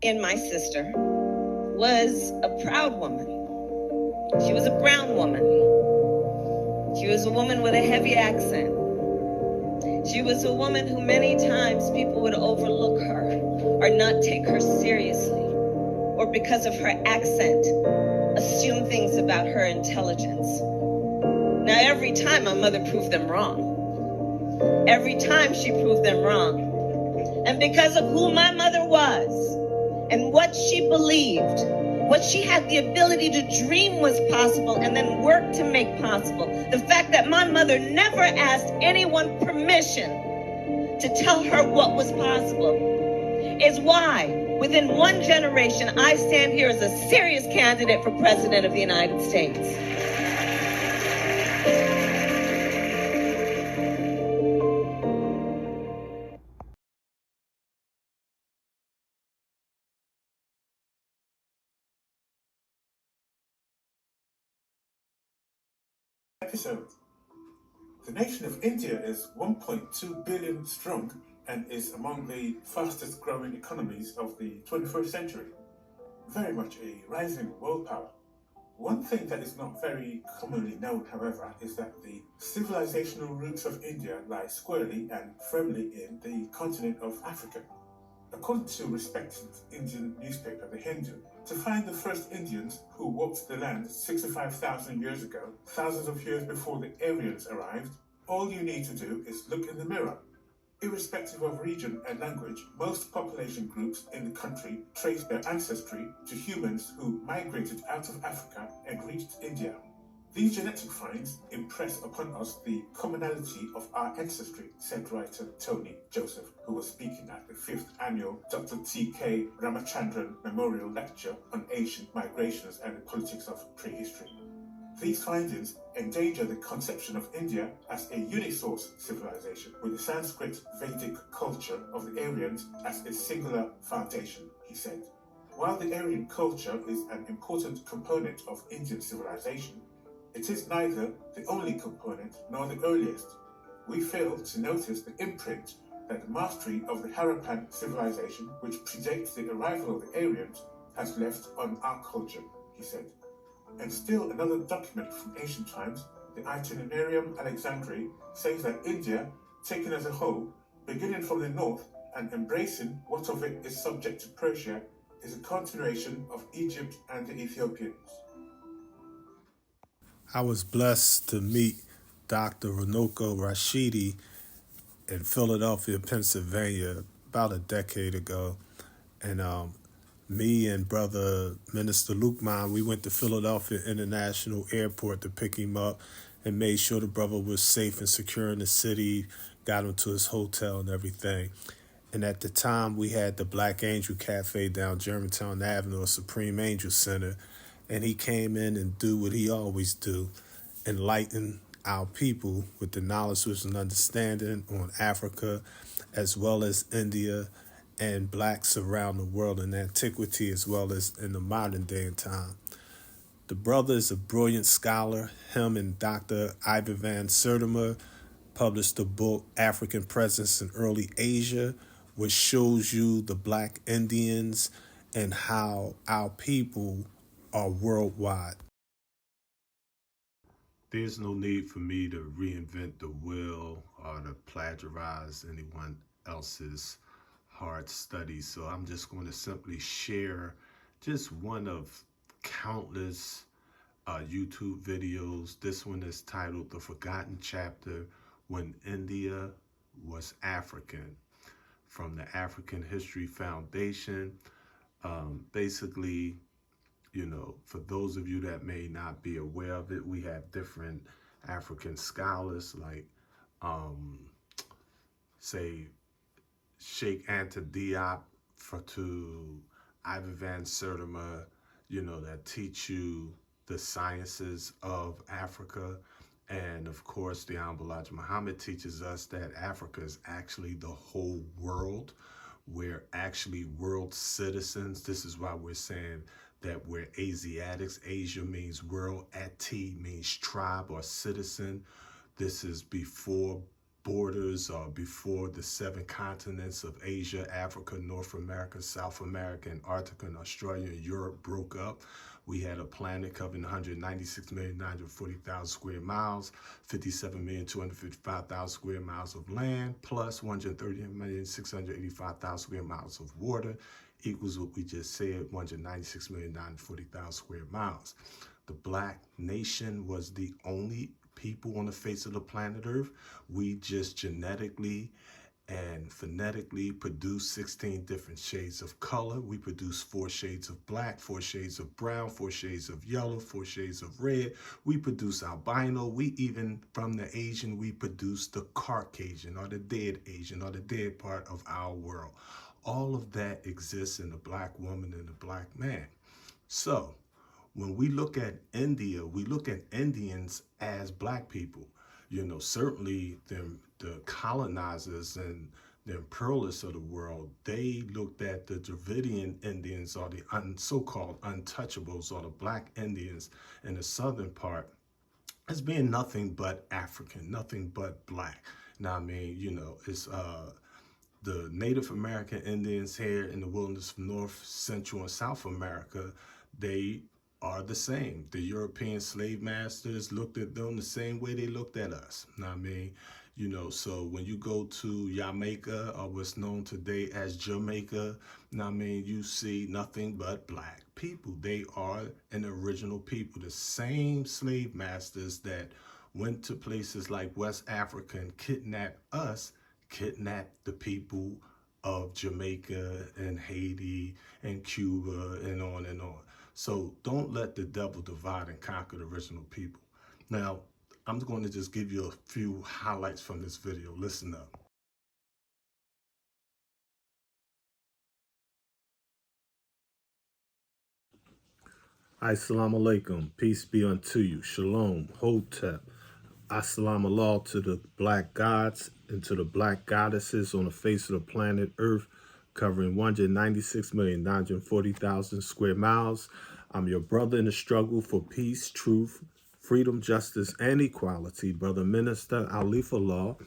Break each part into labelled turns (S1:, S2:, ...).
S1: in my sister was a proud woman. She was a brown woman. She was a woman with a heavy accent. She was a woman who many times people would overlook her or not take her seriously, or because of her accent, assume things about her intelligence. Now, every time my mother proved them wrong. Every time she proved them wrong. And because of who my mother was and what she believed, what she had the ability to dream was possible and then work to make possible, the fact that my mother never asked anyone permission to tell her what was possible is why, within one generation, I stand here as a serious candidate for President of the United States.
S2: Episode. The nation of India is 1.2 billion strong and is among the fastest growing economies of the 21st century. Very much a rising world power. One thing that is not very commonly known, however, is that the civilizational roots of India lie squarely and firmly in the continent of Africa. According to respected Indian newspaper The Hindu, to find the first Indians who walked the land 65,000 years ago, thousands of years before the Aryans arrived, all you need to do is look in the mirror. Irrespective of region and language, most population groups in the country trace their ancestry to humans who migrated out of Africa and reached India. These genetic finds impress upon us the commonality of our ancestry, said writer Tony Joseph, who was speaking at the 5th annual Dr. T.K. Ramachandran Memorial Lecture on Ancient Migrations and the Politics of Prehistory. These findings endanger the conception of India as a unisource civilization with the Sanskrit Vedic culture of the Aryans as its singular foundation, he said. While the Aryan culture is an important component of Indian civilization, it is neither the only component nor the earliest. We fail to notice the imprint that the mastery of the Harappan civilization, which predates the arrival of the Aryans, has left on our culture, he said. And still another document from ancient times, the Itinerarium Alexandri, says that India, taken as a whole, beginning from the north and embracing what of it is subject to Persia, is a continuation of Egypt and the Ethiopians.
S3: I was blessed to meet Dr. Runoko Rashidi in Philadelphia, Pennsylvania, about a decade ago. And me and brother Minister Lukman, we went to Philadelphia International Airport to pick him up and made sure the brother was safe and secure in the city, got him to his hotel and everything. And at the time, we had the Black Angel Cafe down Germantown Avenue, a Supreme Angel Center. And he came in and do what he always do, enlighten our people with the knowledge, wisdom, and understanding on Africa, as well as India and blacks around the world in antiquity, as well as in the modern day and time. The brother is a brilliant scholar. Him and Dr. Ivan Van Sertimer published the book African Presence in Early Asia, which shows you the black Indians and how our people are worldwide. There's no need for me to reinvent the wheel or to plagiarize anyone else's hard studies. So I'm just going to simply share just one of countless YouTube videos. This one is titled The Forgotten Chapter When India Was African, from the African History Foundation. Basically, you know, for those of you that may not be aware of it, we have different African scholars like, say, Sheikh Anta Diop to Ivan Van Sertimer, you know, that teach you the sciences of Africa. And of course, the Honorable Elijah Muhammad teaches us that Africa is actually the whole world. We're actually world citizens. This is why we're saying that we're Asiatics. Asia means world. Ati means tribe or citizen. This is before borders before the 7 continents of Asia, Africa, North America, South America, Antarctica, and Australia and Europe broke up. We had a planet covering 196,940,000 square miles, 57,255,000 square miles of land, plus 130,685,000 square miles of water, equals what we just said, 196,940,000 square miles. The Black nation was the only people on the face of the planet Earth. We just genetically and phonetically produce 16 different shades of color. We produce 4 shades of black, 4 shades of brown, 4 shades of yellow, 4 shades of red. We produce albino. We even, from the Asian, we produce the Caucasian or the dead Asian or the dead part of our world. All of that exists in the Black woman and the Black man. So when we look at India, we look at Indians as Black people. You know, certainly the colonizers and the imperialists of the world, they looked at the Dravidian Indians or the so-called untouchables or the Black Indians in the southern part as being nothing but African, nothing but Black. Now, I mean, you know, it's the Native American Indians here in the wilderness of North, Central, and South America, they are the same. The European slave masters looked at them the same way they looked at us. I mean, you know, so when you go to Jamaica, or what's known today as Jamaica, I mean, you see nothing but Black people. They are an original people. The same slave masters that went to places like West Africa and kidnapped us, kidnapped the people of Jamaica and Haiti and Cuba and on and on. So don't let the devil divide and conquer the original people. Now, I'm going to just give you a few highlights from this video. Listen up. Assalamu alaikum. Peace be unto you. Shalom. Hotep. Assalamu Allah to the Black gods and to the Black goddesses on the face of the planet Earth, covering 196,940,000 square miles. I'm your brother in the struggle for peace, truth, freedom, justice, and equality, Brother Minister Alifullah.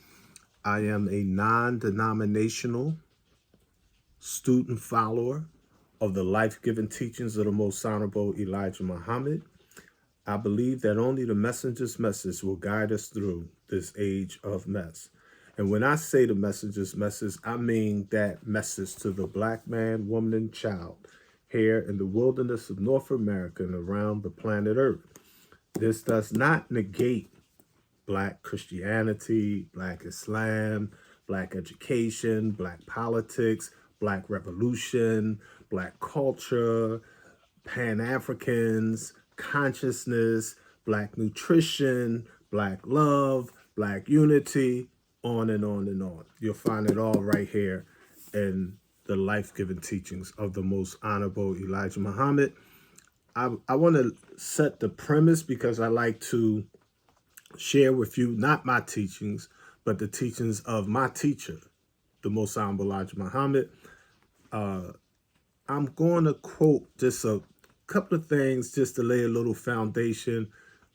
S3: I am a non-denominational student follower of the life-giving teachings of the Most Honorable Elijah Muhammad. I believe that only the messenger's message will guide us through this age of mess. And when I say the messenger's message, I mean that message to the Black man, woman, and child here in the wilderness of North America and around the planet Earth. This does not negate Black Christianity, Black Islam, Black education, Black politics, Black revolution, Black culture, Pan-Africans, consciousness, Black nutrition, Black love, Black unity, on and on and on. You'll find it all right here in the life-giving teachings of the Most Honorable Elijah Muhammad. I want to set the premise because I like to share with you not my teachings, but the teachings of my teacher, the Most Honorable Elijah Muhammad. I'm going to quote just a couple of things just to lay a little foundation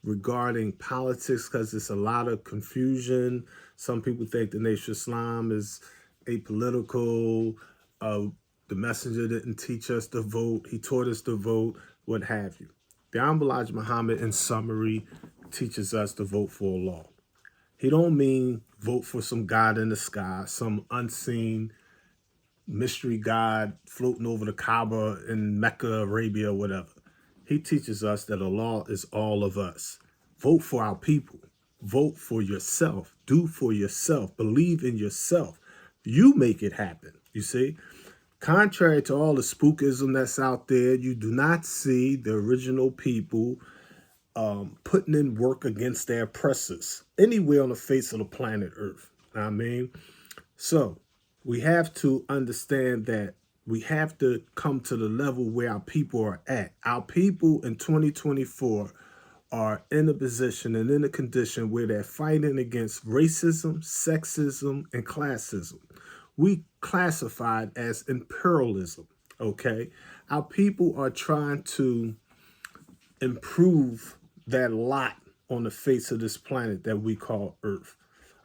S3: regarding politics, because there's a lot of confusion. Some people think the Nation of Islam is apolitical. The messenger didn't teach us to vote. He taught us to vote, what have you. The Honorable Elijah Muhammad, in summary, teaches us to vote for Allah. He don't mean vote for some God in the sky, some unseen mystery God floating over the Kaaba in Mecca, Arabia, whatever. He teaches us that Allah is all of us. Vote for our people. Vote for yourself. Do for yourself. Believe in yourself. You make it happen, you see? Contrary to all the spookism that's out there, you do not see the original people putting in work against their oppressors anywhere on the face of the planet Earth. I mean, so we have to understand that we have to come to the level where our people are at. Our people in 2024 are in a position and in a condition where they're fighting against racism, sexism, and classism. We classified as imperialism, okay? Our people are trying to improve that lot on the face of this planet that we call Earth.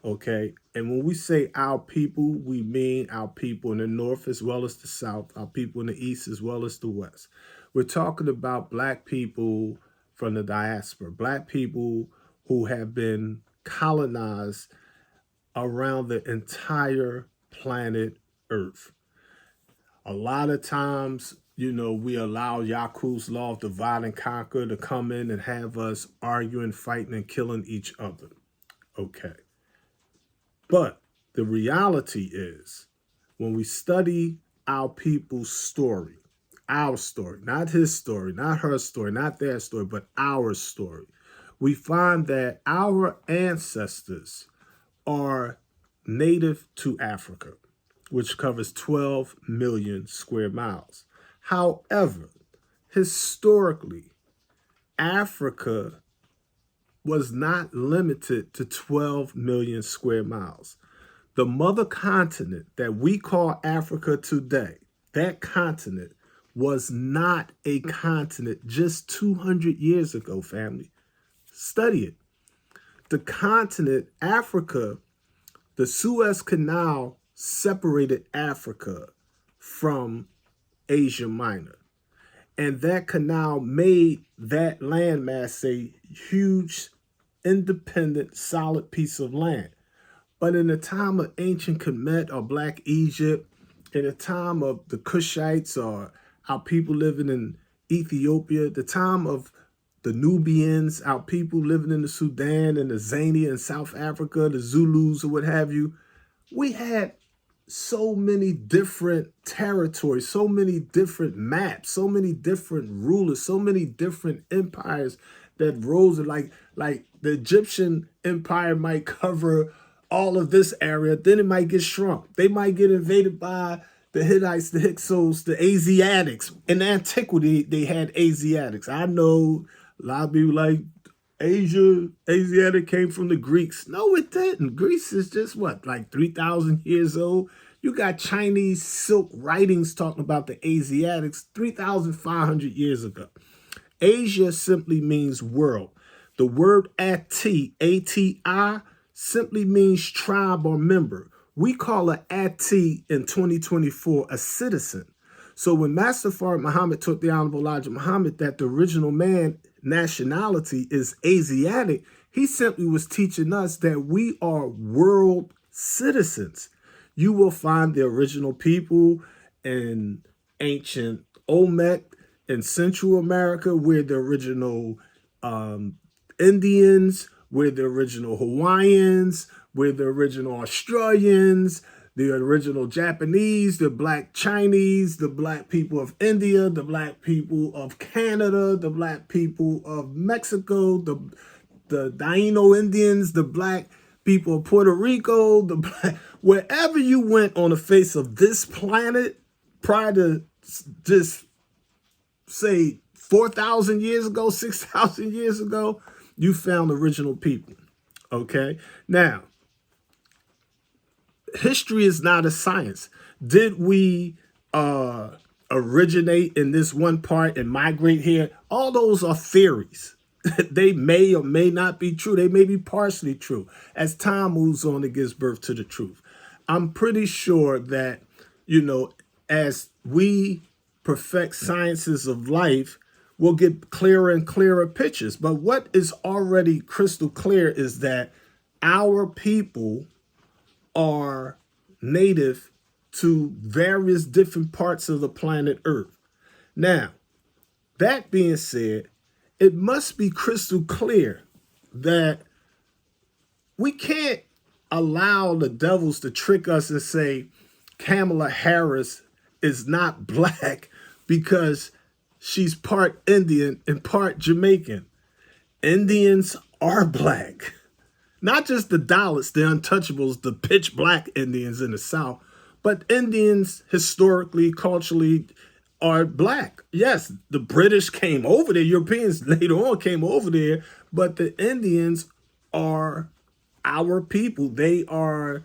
S3: Okay. And when we say our people, we mean our people in the north as well as the south, our people in the east as well as the west. We're talking about black people from the diaspora, black people who have been colonized around the entire planet Earth. A lot of times, we allow Yaku's law of divide and conquer to come in and have us arguing, fighting, and killing each other. Okay. But the reality is, when we study our people's story, our story, not his story, not her story, not their story, but our story, we find that our ancestors are native to Africa, which covers 12 million square miles. However, historically, Africa was not limited to 12 million square miles. The mother continent that we call Africa today, that continent was not a continent just 200 years ago, family. Study it. The continent, Africa, the Suez Canal separated Africa from Asia Minor. And that canal made that landmass a huge, independent, solid piece of land. But in the time of ancient Kemet or Black Egypt, in the time of the Cushites or our people living in Ethiopia, the time of the Nubians, our people living in the Sudan and the Zania in South Africa, the Zulus or what have you, we had so many different territories, so many different maps, so many different rulers, so many different empires that rose. Like the Egyptian empire might cover all of this area, then it might get shrunk. They might get invaded by the Hittites, the Hyksos, the Asiatics. In antiquity, they had Asiatics. I know a lot of people like Asiatic came from the Greeks. No, it didn't. Greece is just like 3,000 years old. You got Chinese silk writings talking about the Asiatics 3,500 years ago. Asia simply means world. The word Ati, A-T-I, simply means tribe or member. We call an Ati in 2024 a citizen. So when Master Fard Muhammad taught the Honorable Elijah Muhammad that the original man nationality is Asiatic, he simply was teaching us that we are world citizens. You will find the original people in ancient Olmec in Central America, where the original Indians, where the original Hawaiians, where the original Australians, the original Japanese, the black Chinese, the black people of India, the black people of Canada, the black people of Mexico, the Taino Indians, the black people of Puerto Rico, wherever you went on the face of this planet prior to just say 4,000 years ago, 6,000 years ago, you found original people. Okay? Now, history is not a science. Did we originate in this one part and migrate here? All those are theories. They may or may not be true. They may be partially true. As time moves on, it gives birth to the truth. I'm pretty sure that, as we perfect sciences of life, we'll get clearer and clearer pictures. But what is already crystal clear is that our people are native to various different parts of the planet Earth. Now, that being said, it must be crystal clear that we can't allow the devils to trick us and say Kamala Harris is not black because she's part Indian and part Jamaican. Indians are black. Not just the Dalits, the untouchables, the pitch black Indians in the South, but Indians historically, culturally are black. Yes, the British came over there, Europeans later on came over there, but the Indians are our people. They are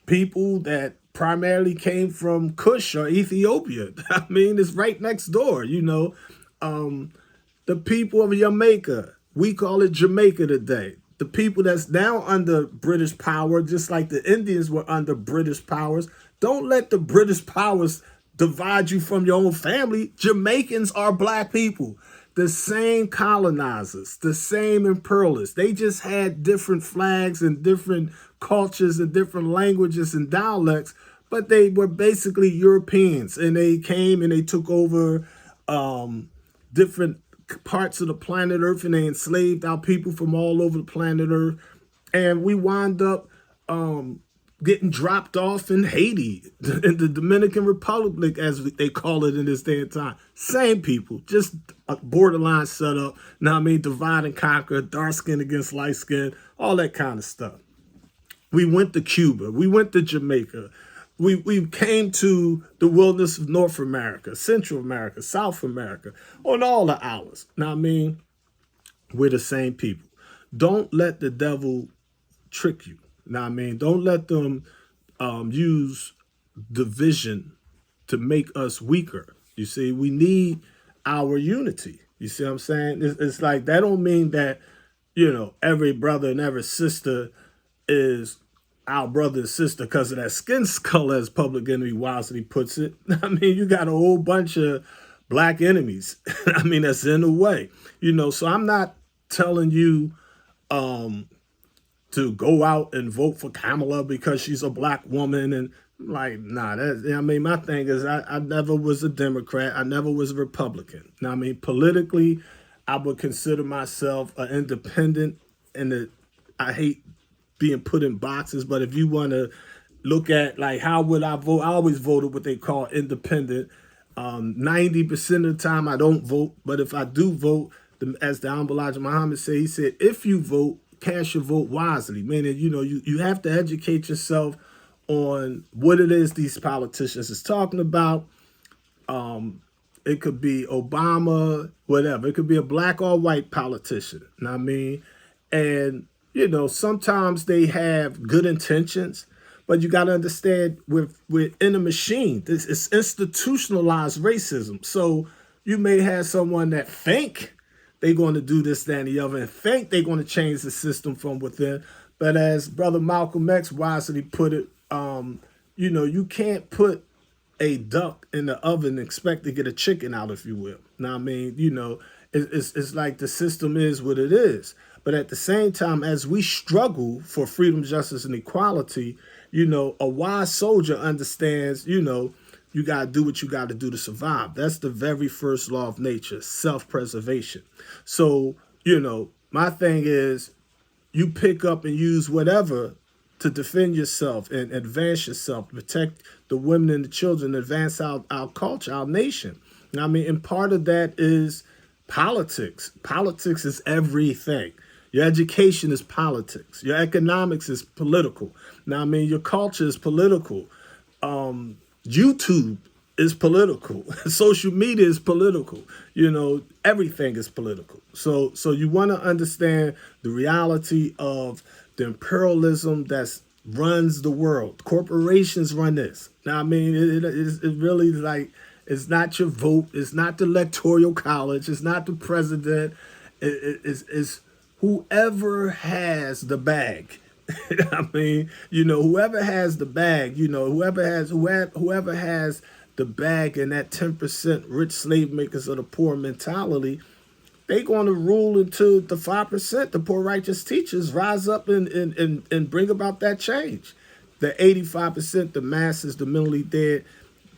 S3: people that primarily came from Kush or Ethiopia. I mean, it's right next door, The people of Jamaica, we call it Jamaica today. the people that's now under British power, just like the Indians were under British powers, don't let the British powers divide you from your own family. Jamaicans are black people. The same colonizers, the same imperialists. They just had different flags and different cultures and different languages and dialects, but they were basically Europeans, and they came and they took over different parts of the planet Earth, and they enslaved our people from all over the planet Earth. And we wound up getting dropped off in Haiti, in the Dominican Republic, as they call it in this day and time. Same people, just a borderline setup. Now I mean, divide and conquer, dark skin against light skin, all that kind of stuff. We went to Cuba. We went to Jamaica. We came to the wilderness of North America, Central America, South America, on all the hours. Now I mean, we're the same people. Don't let the devil trick you. Now I mean, don't let them use division to make us weaker. You see, we need our unity. You see what I'm saying? It's like, that don't mean that, every brother and every sister is our brother and sister because of that skin color, as Public Enemy wisely puts it. I mean, you got a whole bunch of black enemies. I mean, that's in the way. So I'm not telling you to go out and vote for Kamala because she's a black woman. And like, nah, my thing is, I never was a Democrat. I never was a Republican. Now, I mean, politically, I would consider myself an independent, and I hate being put in boxes. But if you want to look at, like, how would I vote? I always voted what they call independent. 90% of the time I don't vote. But if I do vote, as the Honorable Elijah Muhammad said, he said, if you vote, cast your vote wisely, meaning, you have to educate yourself on what it is these politicians is talking about. It could be Obama, whatever. It could be a black or white politician. You know what I mean? And, sometimes they have good intentions, but you got to understand, we're in a machine. This is institutionalized racism. So you may have someone that think they're going to do this, that, and the other, and think they're going to change the system from within. But as Brother Malcolm X wisely put it, you can't put a duck in the oven and expect to get a chicken out, if you will. Now, I mean, it's like the system is what it is. But at the same time, as we struggle for freedom, justice, and equality, a wise soldier understands, you got to do what you got to do to survive. That's the very first law of nature, self-preservation. So, my thing is, you pick up and use whatever to defend yourself and advance yourself, protect the women and the children, advance our culture, our nation. I mean, and part of that is politics. Politics is everything. Your education is politics. Your economics is political. Now, I mean, your culture is political. YouTube is political. Social media is political. Everything is political. So you want to understand the reality of the imperialism that runs the world. Corporations run this. Now, I mean, it really, like, it's not your vote. It's not the electoral college. It's not the president. It's whoever has the bag. I mean, whoever has the bag, whoever has the bag and that 10% rich slave makers of the poor mentality, they going to rule until the 5%, the poor righteous teachers, rise up and bring about that change. The 85%, the masses, the mentally dead,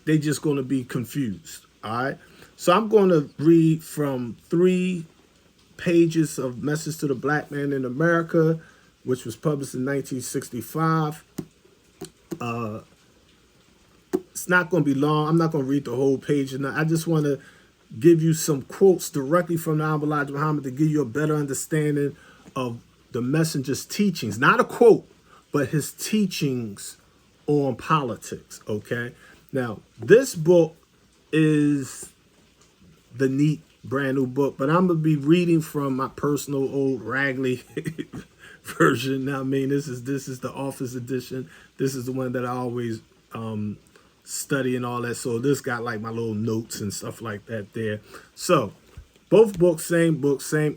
S3: they just going to be confused. All right. So I'm going to read from 3 pages of Message to the Black Man in America, which was published in 1965. It's not going to be long. I'm not going to read the whole page. And I just want to give you some quotes directly from the Honorable Elijah Muhammad to give you a better understanding of the messenger's teachings. Not a quote, but his teachings on politics, okay? Now, this book is the neat brand new book, but I'm going to be reading from my personal old Ragley version. Now, I mean, this is the office edition. This is the one that I always study and all that. So this got like my little notes and stuff like that there. So both books, same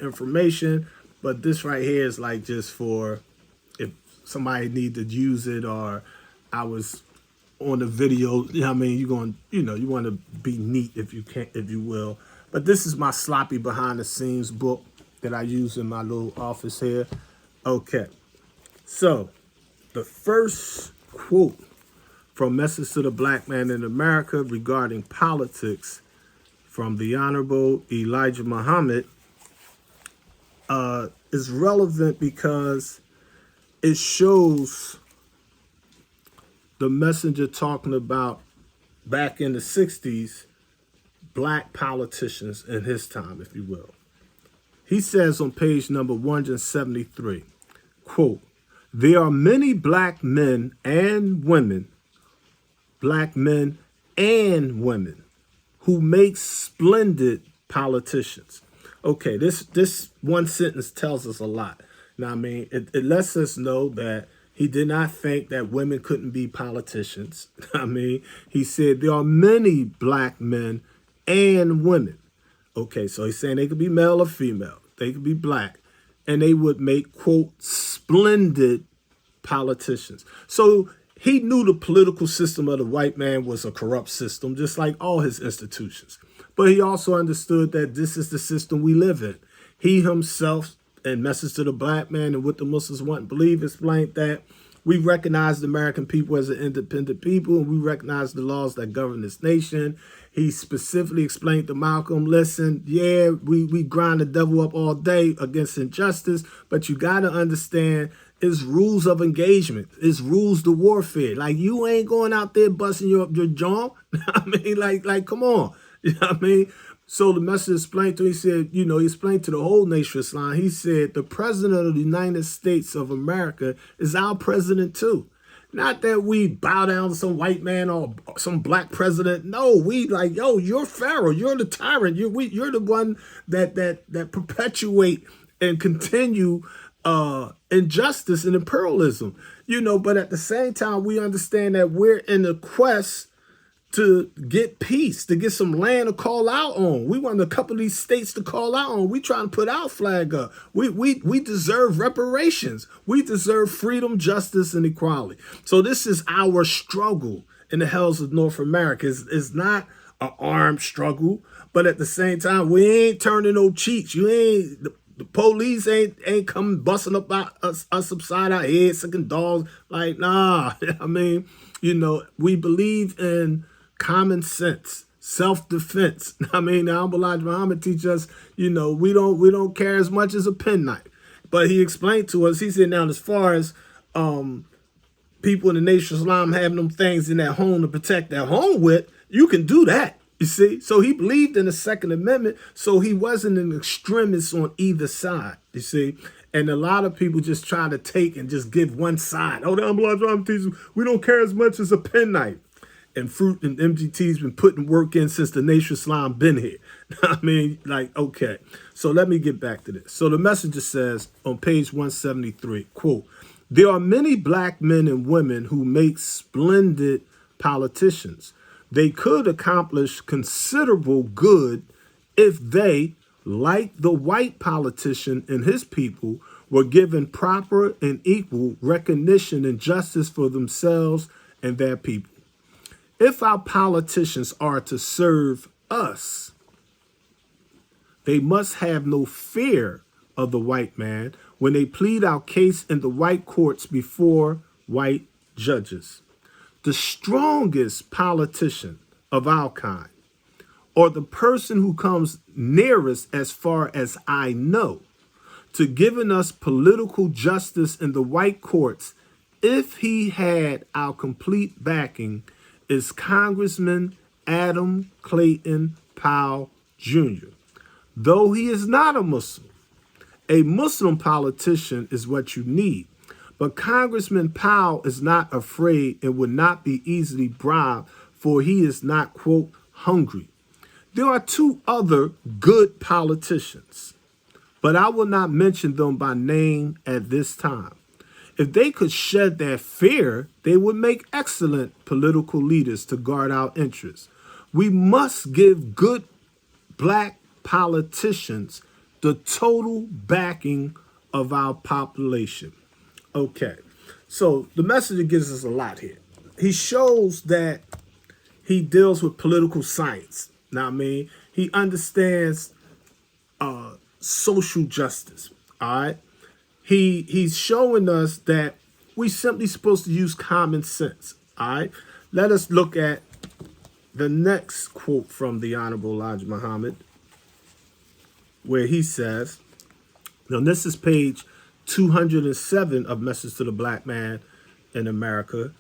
S3: information. But this right here is like just for if somebody need to use it, or I was on the video, you know what I mean? You're going, you want to be neat if you can, if you will. But this is my sloppy behind the scenes book that I use in my little office here. Okay. So the first quote from Message to the Black Man in America regarding politics from the Honorable Elijah Muhammad is relevant because it shows the messenger talking about back in the 60s, black politicians in his time, if you will. He says on page number 173, quote, there are many black men and women, who make splendid politicians. Okay, this one sentence tells us a lot. Now, I mean, it lets us know that he did not think that women couldn't be politicians. I mean, he said there are many black men and women. Okay, so he's saying they could be male or female. They could be black. And they would make, quote, splendid politicians. So he knew the political system of the white man was a corrupt system, just like all his institutions. But he also understood that this is the system we live in. He himself, in Message to the Black Man and What the Muslims Want and Believe, explained that we recognize the American people as an independent people, and we recognize the laws that govern this nation. He specifically explained to Malcolm, listen, yeah, we grind the devil up all day against injustice, but you got to understand it's rules of engagement. It's rules to warfare. Like, you ain't going out there busting your jaw. I mean, like, come on. You know what I mean? So the message explained to him, he said, he explained to the whole nation of Islam. He said, the president of the United States of America is our president too. Not that we bow down to some white man or some black president. No, we like, yo, you're Pharaoh. You're the tyrant. You're the one that perpetuate and continue injustice and imperialism. But at the same time, we understand that we're in a quest to get peace, to get some land to call out on. We want a couple of these states to call out on. We trying to put our flag up. We deserve reparations. We deserve freedom, justice, and equality. So this is our struggle in the hells of North America. It's not an armed struggle, but at the same time, we ain't turning no cheeks. The police ain't coming busting up us upside our heads, sucking dogs. Like, nah. I mean, we believe in common sense, self-defense. I mean, the Honorable Elijah Muhammad teaches us, we don't care as much as a penknife. But he explained to us, he said, now, as far as people in the Nation of Islam having them things in their home to protect their home with, you can do that. You see? So he believed in the Second Amendment, so he wasn't an extremist on either side, you see? And a lot of people just try to take and just give one side. Oh, the Honorable Elijah Muhammad teaches, we don't care as much as a penknife. And Fruit and MGT's been putting work in since the Nation of Islam been here. I mean, like, okay. So let me get back to this. So the messenger says on page 173, quote, there are many black men and women who make splendid politicians. They could accomplish considerable good if they, like the white politician and his people, were given proper and equal recognition and justice for themselves and their people. If our politicians are to serve us, they must have no fear of the white man when they plead our case in the white courts before white judges. The strongest politician of our kind, or the person who comes nearest, as far as I know, to giving us political justice in the white courts, if he had our complete backing, is Congressman Adam Clayton Powell Jr. Though he is not a Muslim politician is what you need. But Congressman Powell is not afraid and would not be easily bribed, for he is not, quote, hungry. There are two other good politicians, but I will not mention them by name at this time. If they could shed their fear, they would make excellent political leaders to guard our interests. We must give good black politicians the total backing of our population. Okay, so the message gives us a lot here. He shows that he deals with political science. Now, I mean, he understands social justice. All right, he's showing us that we simply supposed to use common sense. All right, let us look at the next quote from the Honorable Elijah Muhammad, where he says, now this is page 207 of Message to the Black Man in America,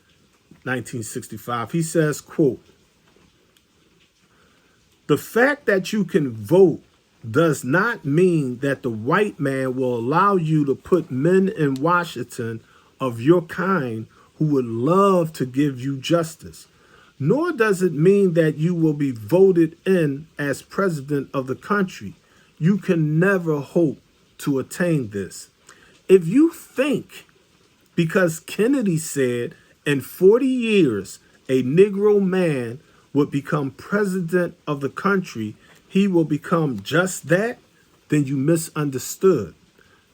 S3: 1965. He says, quote, the fact that you can vote does not mean that the white man will allow you to put men in Washington of your kind who would love to give you justice. Nor does it mean that you will be voted in as president of the country. You can never hope to attain this. If you think, because Kennedy said in 40 years a Negro man would become president of the country, he will become just that, then you misunderstood.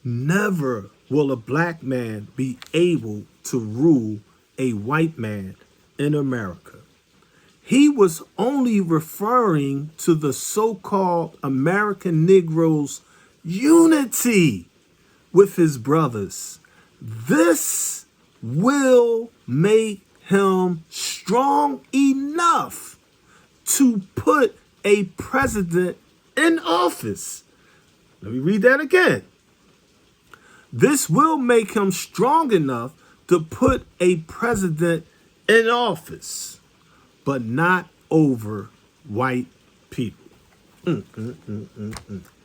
S3: Never will a black man be able to rule a white man in America. He was only referring to the so-called American Negro's unity with his brothers. This will make him strong enough to put a president in office. Let me read that again. This will make him strong enough to put a president in office, but not over white people.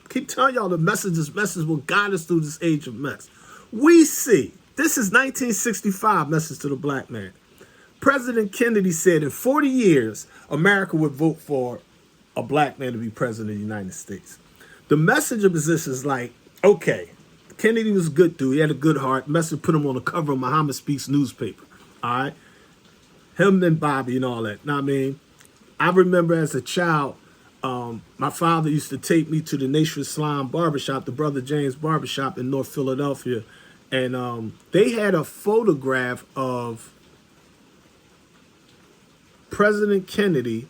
S3: Keep telling y'all the message will guide us through this age of mess. We see, this is 1965, Message to the Black Man. President Kennedy said in 40 years, America would vote for a black man to be president of the United States. The message of this is like, okay, Kennedy was a good dude. He had a good heart. Message put him on the cover of Muhammad Speaks newspaper. All right. Him and Bobby and all that. Now, I mean, I remember as a child, my father used to take me to the Nation Islam barbershop, the Brother James barbershop in North Philadelphia. And they had a photograph of President Kennedy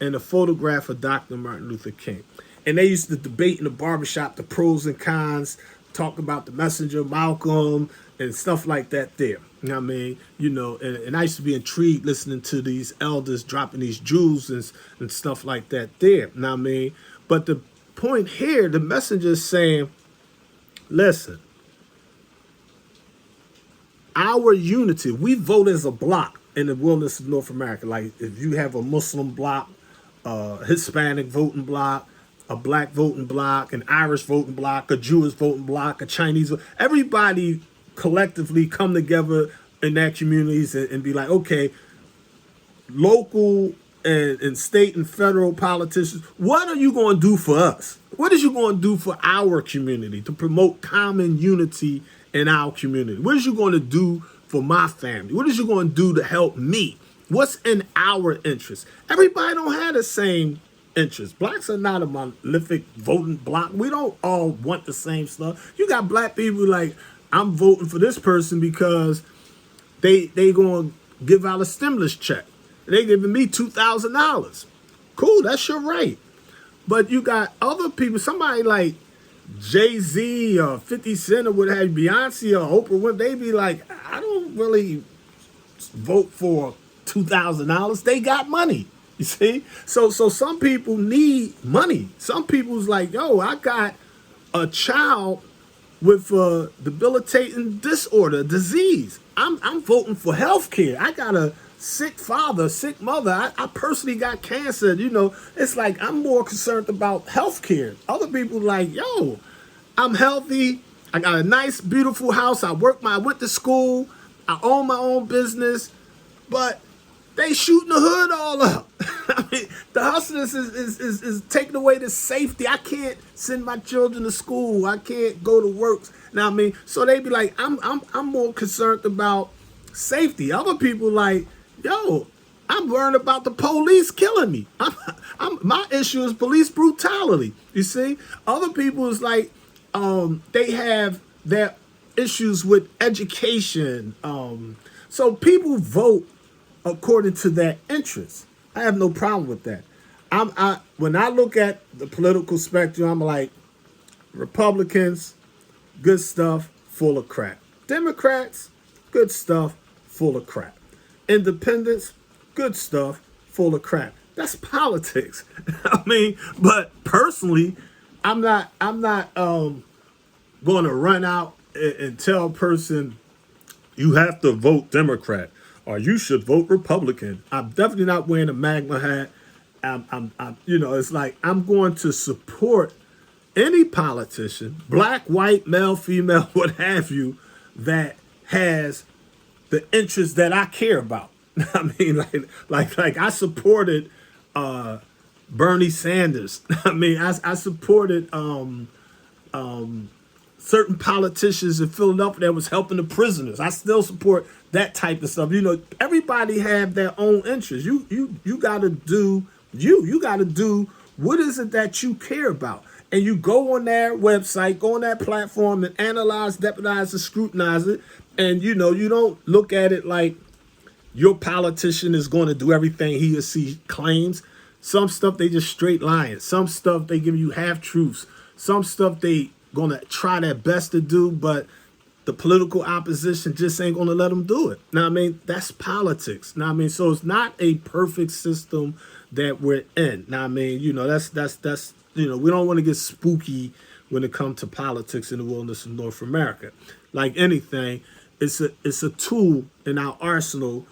S3: and a photograph of Dr. Martin Luther King. And they used to debate in the barbershop the pros and cons, talk about the messenger, Malcolm, and stuff like that there. You know what I mean? You know, and I used to be intrigued listening to these elders dropping these jewels and stuff like that there. You know what I mean? But the point here, the messenger is saying, listen, our unity, we vote as a block in the wilderness of North America. Like if you have a Muslim block, Hispanic voting block, a black voting block, an Irish voting block, a Jewish voting block, a Chinese, everybody collectively come together in that communities and be like, okay, local and state and federal politicians, what are you going to do for us? What is you going to do for our community to promote common unity in our community? What is you going to do for my family? What is you going to do to help me? What's in our interest? Everybody don't have the same interests. Blacks are not a monolithic voting block. We don't all want the same stuff. You got black people like, I'm voting for this person because they going to give out a stimulus check. They giving me $2,000. Cool, that's your right. But you got other people, somebody like Jay-Z or 50 Cent or what have you, Beyonce or Oprah Winfrey, they be like, I don't really vote for $2,000. They got money, you see? So some people need money. Some people's like, yo, I got a child with a debilitating disorder, disease. I'm voting for health care. I got a sick father, sick mother. I personally got cancer. You know, it's like I'm more concerned about health care. Other people like, yo, I'm healthy. I got a nice, beautiful house. I went to school. I own my own business. But they shooting the hood all up. I mean, the hustlers is taking away the safety. I can't send my children to school. I can't go to work. Now, I mean, so they be like, I'm more concerned about safety. Other people like, yo, I'm worried about the police killing me. My issue is police brutality. You see, other people is like, they have there are issues with education. So people vote according to their interests. I have no problem with that. When I look at the political spectrum, I'm like, Republicans, good stuff, full of crap. Democrats, good stuff, full of crap. Independents, good stuff, full of crap. That's politics. I mean, but personally, I'm not going to run out and tell a person you have to vote Democrat or you should vote Republican. I'm definitely not wearing a magma hat. It's like I'm going to support any politician, black, white, male, female, what have you, that has the interests that I care about. I mean, like I supported Bernie Sanders. I mean, I supported certain politicians in Philadelphia that was helping the prisoners. I still support that type of stuff. Everybody have their own interests. You got to do you got to do what is it that you care about. And you go on their website, go on that platform and analyze, deputize, and scrutinize it. And you don't look at it like your politician is going to do everything he or she claims. Some stuff they just straight lying. Some stuff they give you half truths. Some stuff they gonna try their best to do, but the political opposition just ain't gonna let them do it. Now, I mean, that's politics. Now, I mean, so it's not a perfect system that we're in. Now, I mean, that's we don't want to get spooky when it comes to politics in the wilderness of North America. Like anything, it's a tool in our arsenal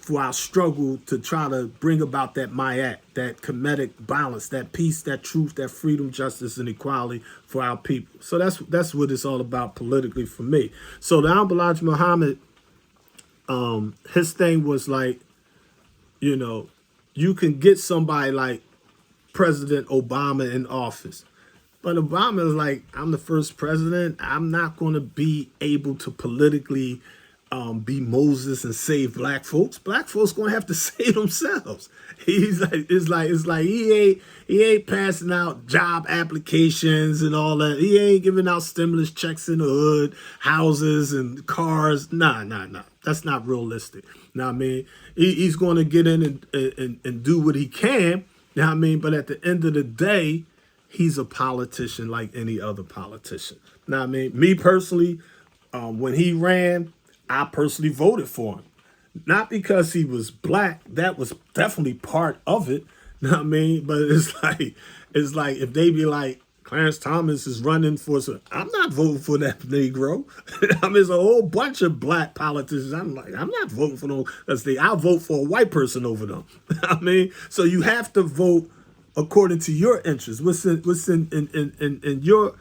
S3: for our struggle to try to bring about that mayat, that comedic balance, that peace, that truth, that freedom, justice, and equality for our people. So that's what it's all about politically for me. So the Honorable Elijah Muhammad, his thing was like, you can get somebody like President Obama in office. But Obama is like, I'm the first president. I'm not going to be able to politically be Moses and save black folks. Black folks gonna have to save themselves. It's like he ain't passing out job applications and all that. He ain't giving out stimulus checks in the hood, houses and cars. Nah. That's not realistic. Now I mean, he's going to get in and do what he can. Now I mean, but at the end of the day, he's a politician like any other politician. Now I mean, me personally, when he ran, I personally voted for him. Not because he was black. That was definitely part of it. You know what I mean? But it's like if they be like, Clarence Thomas is running for some, I'm not voting for that Negro. I mean, there's a whole bunch of black politicians. I'm like, I'm not voting for them. I'll vote for a white person over them. I mean, so you have to vote according to your interests. What's in your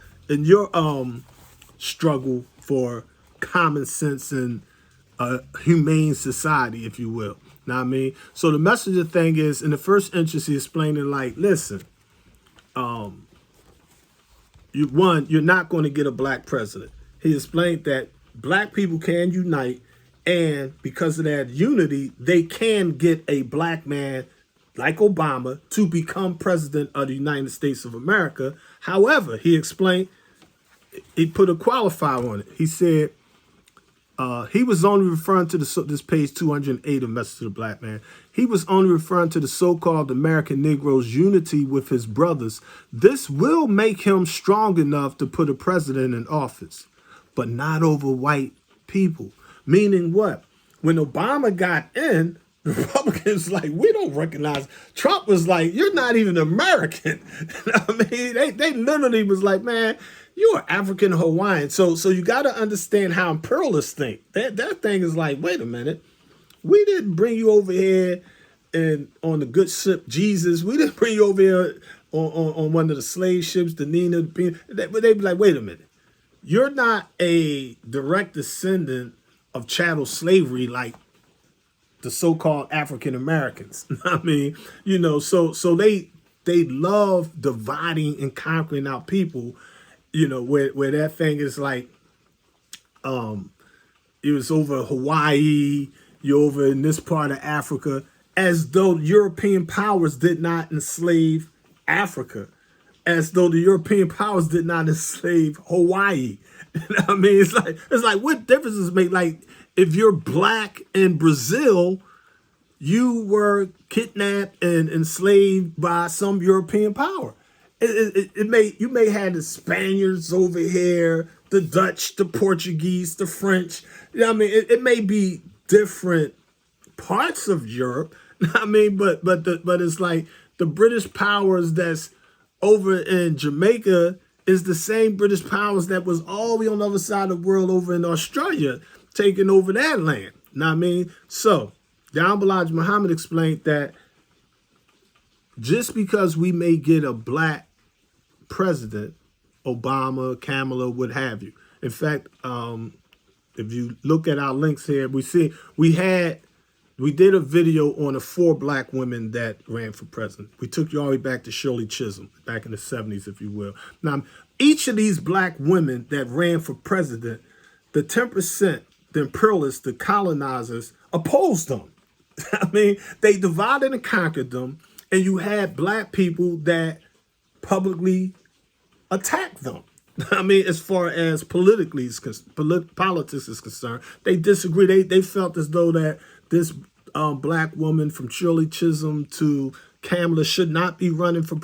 S3: struggle for common sense and a humane society, if you will. Now I mean, so the messenger thing is, in the first interest, he explaining like, listen, you're not going to get a black president. He explained that black people can unite, and because of that unity, they can get a black man like Obama to become president of the United States of America. However, he explained, he put a qualifier on it. He said, he was only referring to this page 208 of Message to the Black Man. He was only referring to the so-called American Negro's unity with his brothers. This will make him strong enough to put a president in office, but not over white people. Meaning what? When Obama got in, the Republicans like, we don't recognize. Trump was like, you're not even American. I mean, they literally was like, man, you're African Hawaiian. So you got to understand how imperialists think. That thing is like, wait a minute. We didn't bring you over here and on the good ship Jesus. We didn't bring you over here on one of the slave ships, the Nina. But they'd be like, wait a minute. You're not a direct descendant of chattel slavery like the so-called African Americans. I mean, so they love dividing and conquering out people. Where that thing is like, it was over Hawaii, you're over in this part of Africa, as though European powers did not enslave Africa. as though the European powers did not enslave Hawaii. I mean, it's like what difference does it make? Like, if you're black in Brazil, you were kidnapped and enslaved by some European power. You may have the Spaniards over here, the Dutch, the Portuguese, the French. You know what I mean, it may be different parts of Europe. I mean, but it's like the British powers that's over in Jamaica is the same British powers that was all the way on the other side of the world over in Australia, taking over that land. You know what I mean? So, the Elijah Muhammad explained that just because we may get a black president, Obama, Kamala, what have you. In fact, if you look at our links here, we did a video on the 4 black women that ran for president. We took you all the way back to Shirley Chisholm, back in the 70s, if you will. Now, each of these black women that ran for president, the 10%, the imperialists, the colonizers, opposed them. I mean, they divided and conquered them, and you had black people that publicly attacked them. I mean, as far as politics is concerned, they disagree. They felt as though that this black woman from Shirley Chisholm to Kamala should not be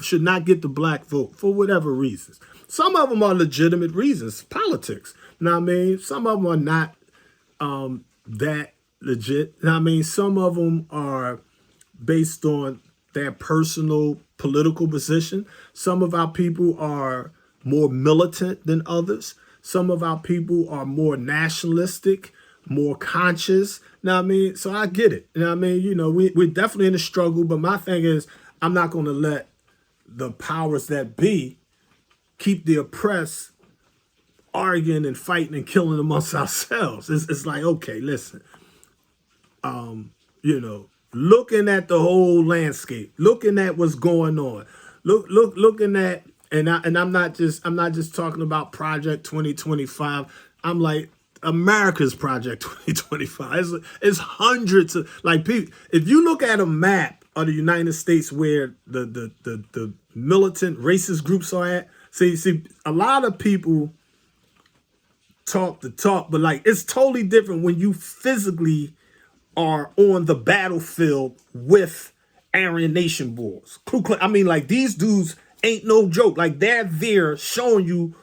S3: should not get the black vote for whatever reasons. Some of them are legitimate reasons, politics. You know what I mean? Some of them are not that legit. You know what I mean? Some of them are based on their personal political position. Some of our people are more militant than others. Some of our people are more nationalistic, more conscious. You know what I mean? So I get it. You know what I mean? You know, we're definitely in a struggle, but my thing is, I'm not going to let the powers that be keep the oppressed arguing and fighting and killing amongst ourselves. It's like, okay, listen, you know, looking at the whole landscape, looking at what's going on, looking at, and I'm not just talking about Project 2025. I'm like, America's Project 2025. It's hundreds of, like, people. If you look at a map of the United States where the militant racist groups are at, see, a lot of people talk the talk, but like, it's totally different when you physically are on the battlefield with Aryan Nation boys. I mean, like, these dudes ain't no joke. Like, they're there showing you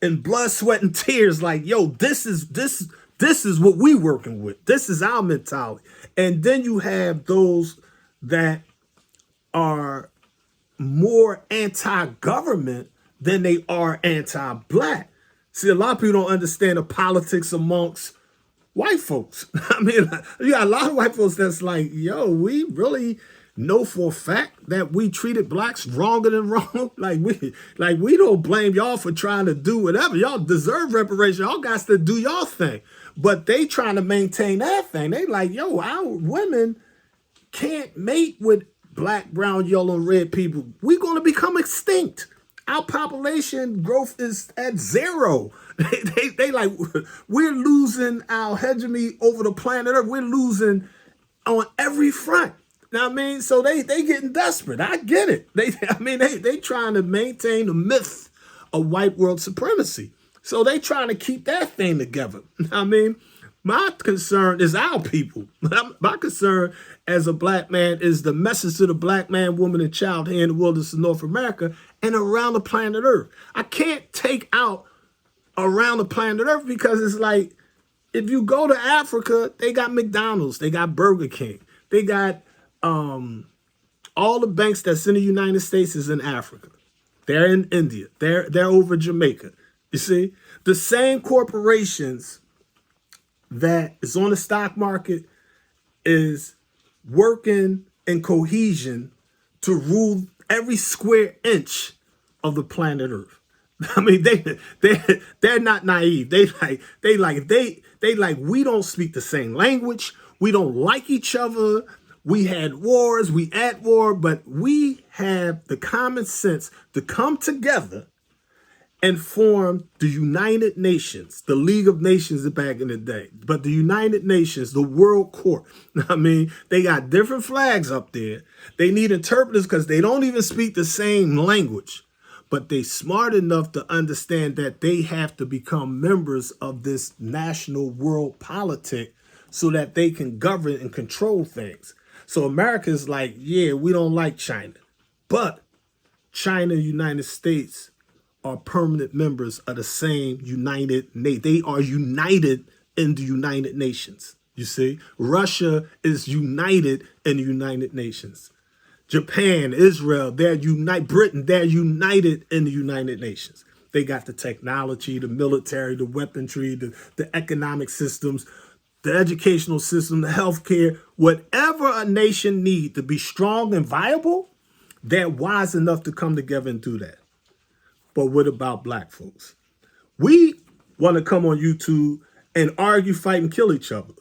S3: in blood, sweat, and tears, like, yo, this is what we working with. This is our mentality. And then you have those that are more anti-government than they are anti-black. See, a lot of people don't understand the politics amongst white folks. I mean, you got a lot of white folks that's like, yo, we really know for a fact that we treated blacks wronger than wrong. Like we don't blame y'all for trying to do whatever. Y'all deserve reparation. Y'all got to do y'all thing. But they trying to maintain that thing. They like, yo, our women can't mate with black, brown, yellow, and red people. We're going to become extinct. Our population growth is at 0. They like, we're losing our hegemony over the planet Earth. We're losing on every front. Now, I mean, so they getting desperate. I get it. They trying to maintain the myth of white world supremacy. So they trying to keep that thing together. I mean, my concern is our people. My concern as a black man is the message to the black man, woman, and child here in the wilderness of North America and around the planet Earth. I can't take out around the planet Earth because it's like, if you go to Africa, they got McDonald's, they got Burger King, they got all the banks that's in the United States is in Africa. They're in India. They're over Jamaica. You see, the same corporations that is on the stock market is working in cohesion to rule every square inch of the planet Earth. I mean, they're not naive. They like we don't speak the same language. We don't like each other. We had wars. We at war, but we have the common sense to come together and form the United Nations, the League of Nations back in the day. But the United Nations, the World Court, I mean, they got different flags up there. They need interpreters because they don't even speak the same language. but they smart enough to understand that they have to become members of this national world politic so that they can govern and control things. So America's like, yeah, we don't like China, but China, United States are permanent members of the same United Nations. They are united in the United Nations. You see, Russia is united in the United Nations. Japan, Israel, they're united. Britain, they're united in the United Nations. They got the technology, the military, the weaponry, the economic systems, the educational system, the healthcare, whatever a nation needs to be strong and viable, they're wise enough to come together and do that. But what about black folks? We want to come on YouTube and argue, fight, and kill each other.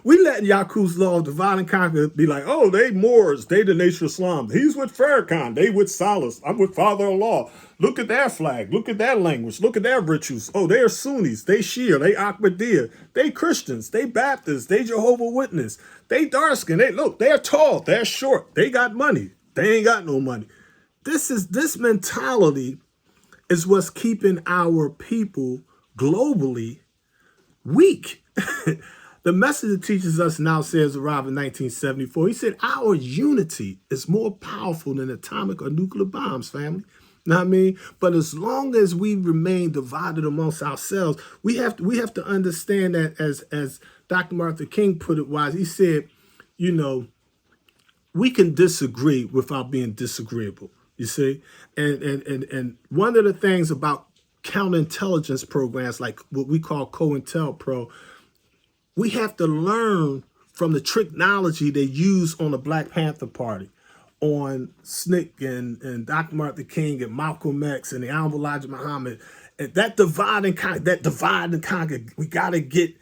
S3: We letting Yakub's law of divide and conquer be like, oh, they Moors, they the Nation of Islam. He's with Farrakhan, they with Salas. I'm with Father-in-Law. Look at their flag, look at their language, look at their rituals. Oh, they're Sunnis, they Shia, they Ahmadiyya, they Christians, they Baptists, they Jehovah's Witness, they dark skin. They're tall, they're short, they got money, they ain't got no money. This mentality is what's keeping our people globally weak. The message that teaches us now says arrived in 1974. He said, our unity is more powerful than atomic or nuclear bombs, family. Know what I mean? But as long as we remain divided amongst ourselves, we have to understand that as Dr. Martin Luther King put it wise, he said, you know, we can disagree without being disagreeable. You see? And one of the things about counterintelligence programs like what we call COINTELPRO, we have to learn from the technology they use on the Black Panther Party, on SNCC and Dr. Martin Luther King and Malcolm X and the Honorable Elijah Muhammad. And that divide and conquer, we got to get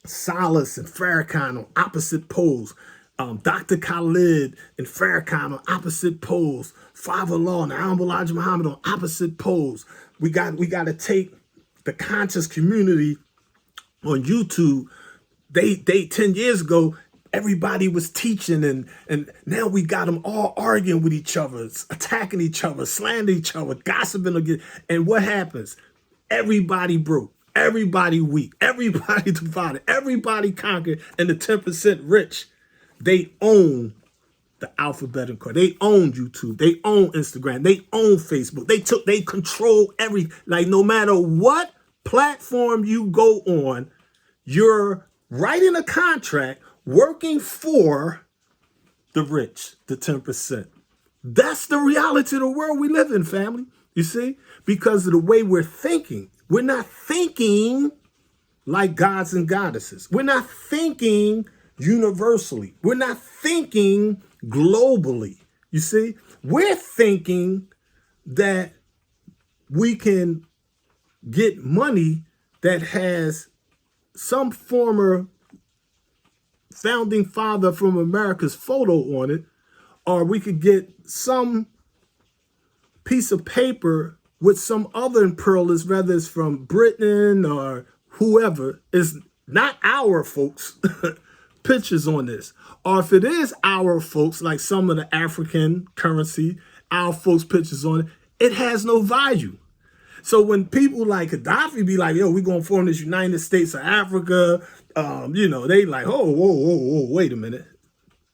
S3: Salas and Farrakhan on opposite poles. Dr. Khalid and Farrakhan on opposite poles. Father-in-Law and the Honorable Elijah Muhammad on opposite poles. We got to take the conscious community on YouTube. They 10 years ago, everybody was teaching, and now we got them all arguing with each other, attacking each other, slandering each other, gossiping again. And what happens? Everybody broke. Everybody weak. Everybody divided. Everybody conquered. And the 10% rich, they own the alphabet and code. They own YouTube. They own Instagram. They own Facebook. They control everything. Like no matter what platform you go on, you're writing a contract working for the rich, the 10%. That's the reality of the world we live in, family. You see? Because of the way we're thinking. We're not thinking like gods and goddesses. We're not thinking universally. We're not thinking globally. You see? We're thinking that we can get money that has some former founding father from America's photo on it, or we could get some piece of paper with some other imperialist, whether it's from Britain or whoever, is not our folks' pictures on this. Or if it is our folks, like some of the African currency, our folks' pictures on it, it has no value. So when people like Gaddafi be like, yo, we're going to form this United States of Africa, they like, whoa, wait a minute.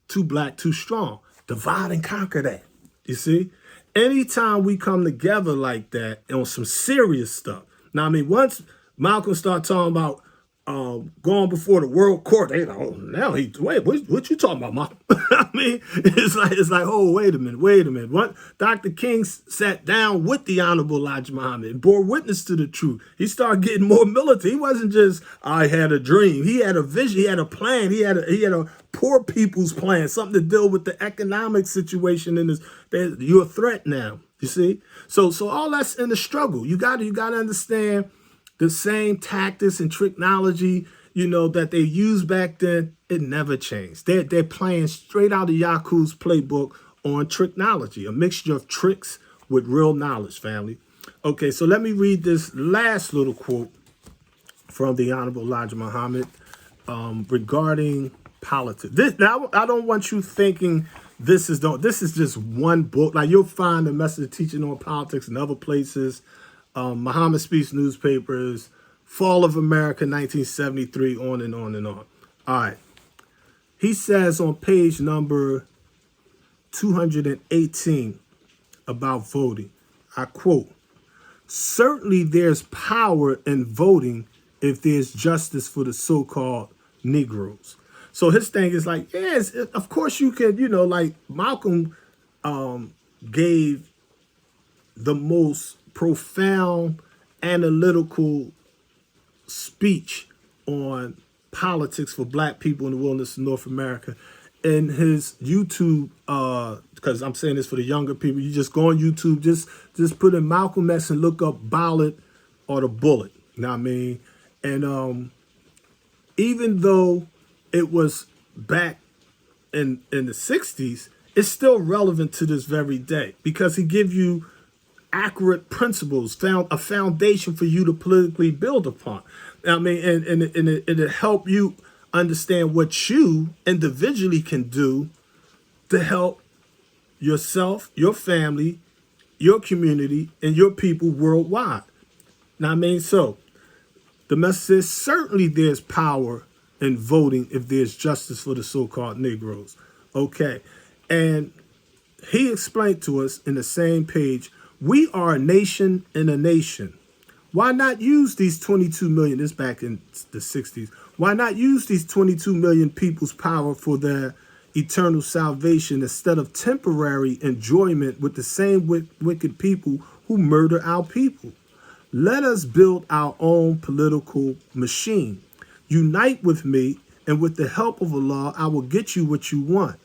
S3: Too black, too strong. Divide and conquer that. You see? Anytime we come together like that on some serious stuff. Now, I mean, once Malcolm started talking about going before the world court, they like, oh, now what you talking about, Malcolm? I mean, it's like, oh, wait a minute. What Dr. King sat down with the Honorable Elijah Muhammad and bore witness to the truth. He started getting more militant. He wasn't just, I had a dream. He had a vision. He had a plan. He had a poor people's plan, something to deal with the economic situation in this. You're a threat now. You see? So all that's in the struggle. You got to understand the same tactics and technology, that they used back then, it never changed. They're playing straight out of Yakub's playbook on technology, a mixture of tricks with real knowledge, family. Okay, so let me read this last little quote from the Honorable Elijah Muhammad regarding politics. Now, I don't want you thinking this is just one book. Like you'll find the message of teaching on politics in other places. Muhammad Speaks newspapers, Fall of America, 1973, on and on and on. All right. He says on page number 218 about voting, I quote, "Certainly there's power in voting if there's justice for the so-called Negroes." So his thing is like, yes, of course you can, like Malcolm gave the most profound analytical speech on politics for black people in the wilderness of North America. In his YouTube, because I'm saying this for the younger people, you just go on YouTube, just put in Malcolm X and look up ballot or the bullet. You know what I mean? And even though it was back in the 60s, it's still relevant to this very day because he gives you accurate principles, found a foundation for you to politically build upon. I mean, and it'll help you understand what you individually can do to help yourself, your family, your community, and your people worldwide. Now, I mean, so the message is certainly there's power in voting if there's justice for the so-called Negroes. Okay. And he explained to us in the same page, we are a nation in a nation. Why not use these 22 million, this back in the 60s, why not use these 22 million people's power for their eternal salvation instead of temporary enjoyment with the same wicked people who murder our people? Let us build our own political machine. Unite with me, and with the help of Allah, I will get you what you want.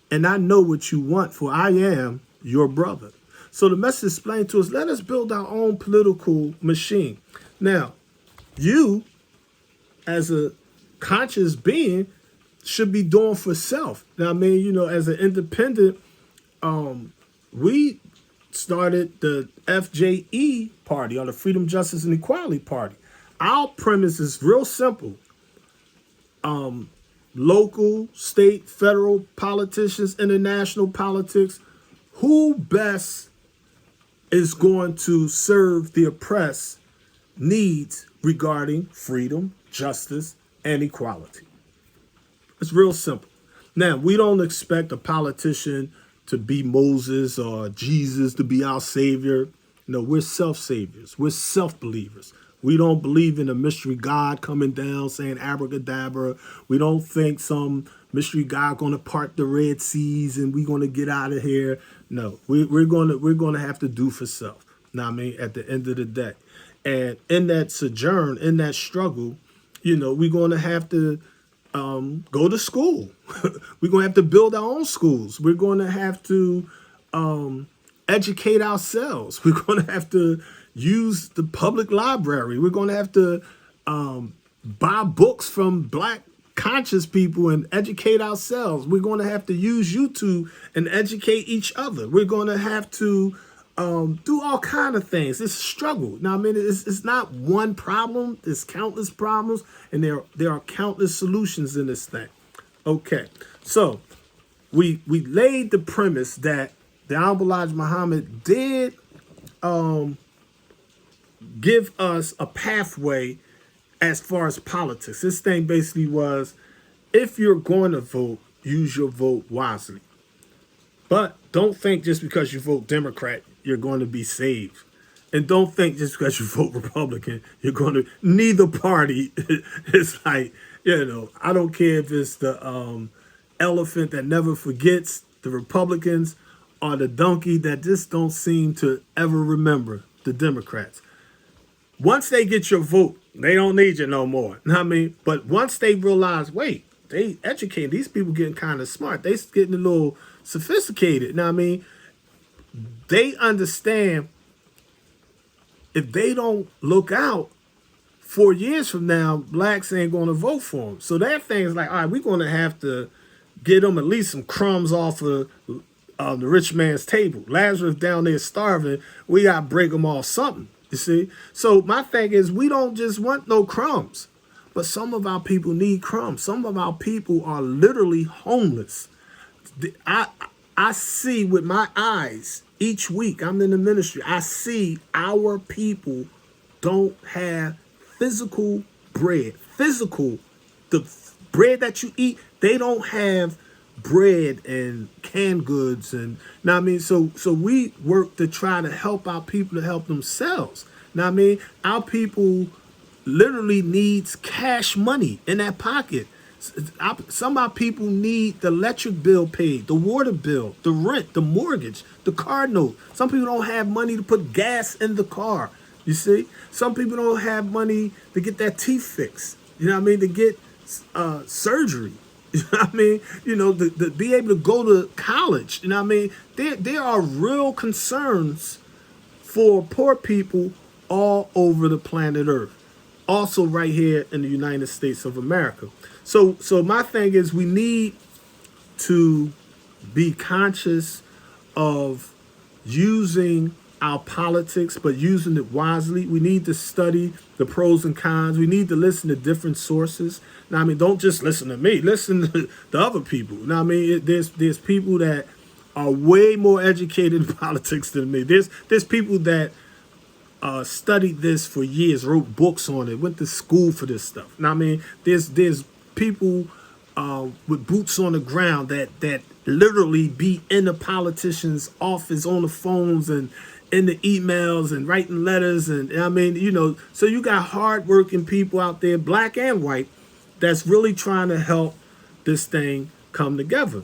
S3: And I know what you want, for I am your brother. So the message explained to us, let us build our own political machine. Now, you, as a conscious being, should be doing for self. Now, I mean, as an independent, we started the FJE party, or the Freedom, Justice, and Equality Party. Our premise is real simple. Local, state, federal politicians, international politics, who best is going to serve the oppressed needs regarding freedom, justice, and equality. It's real simple. Now, we don't expect a politician to be Moses or Jesus to be our savior. No, we're self-saviors. We're self-believers. We don't believe in a mystery God coming down saying abracadabra. We don't think some mystery God going to part the Red Seas and we're going to get out of here. No, we're going to have to do for self. Now, I mean, at the end of the day, and in that sojourn, in that struggle, we're going to have to go to school. We're going to have to build our own schools. We're going to have to educate ourselves. We're going to have to use the public library. We're going to have to buy books from black conscious people and educate ourselves. We're going to have to use YouTube and educate each other. We're going to have to do all kind of things. It's a struggle. Now, I mean, it's not one problem. There's countless problems, and there are countless solutions in this thing. Okay, so we laid the premise that the Honorable Elijah Muhammad did give us a pathway as far as politics. This thing basically was, if you're going to vote, use your vote wisely. But don't think just because you vote Democrat, you're going to be saved. And don't think just because you vote Republican, you're going to, neither party is like, I don't care if it's the elephant that never forgets, the Republicans, or the donkey that just don't seem to ever remember, the Democrats. Once they get your vote, they don't need you no more. You know what I mean? But once they realize, wait, they educate, these people getting kind of smart. They getting a little sophisticated. You know what I mean? They understand if they don't look out, 4 years from now, blacks ain't going to vote for them. So that thing is like, all right, we're going to have to get them at least some crumbs off of the rich man's table. Lazarus down there starving. We got to break them off something. You see? So my thing is, we don't just want no crumbs, but some of our people need crumbs. Some of our people are literally homeless. I see with my eyes each week I'm in the ministry. I see our people don't have physical bread. Physical, the bread that you eat, they don't have bread and canned goods and now I mean so we work to try to help our people to help themselves. Now I mean our people literally needs cash money in their pocket. Some of our people need the electric bill paid, the water bill, the rent, the mortgage, the car note. Some people don't have money to put gas in the car. You see, some people don't have money to get their teeth fixed. You know what I mean? To get surgery. You know what I mean? You know, to be able to go to college. You know what I mean? There are real concerns for poor people all over the planet Earth. Also right here in the United States of America. So my thing is we need to be conscious of using our politics, but using it wisely. We need to study the pros and cons. We need to listen to different sources. Now, I mean, don't just listen to me. Listen to the other people. Now, I mean, there's people that are way more educated in politics than me. There's people that studied this for years, wrote books on it, went to school for this stuff. Now, I mean, there's people with boots on the ground that literally be in the politician's office on the phones and in the emails and writing letters. And I mean, you know, so you got hardworking people out there, black and white, that's really trying to help this thing come together.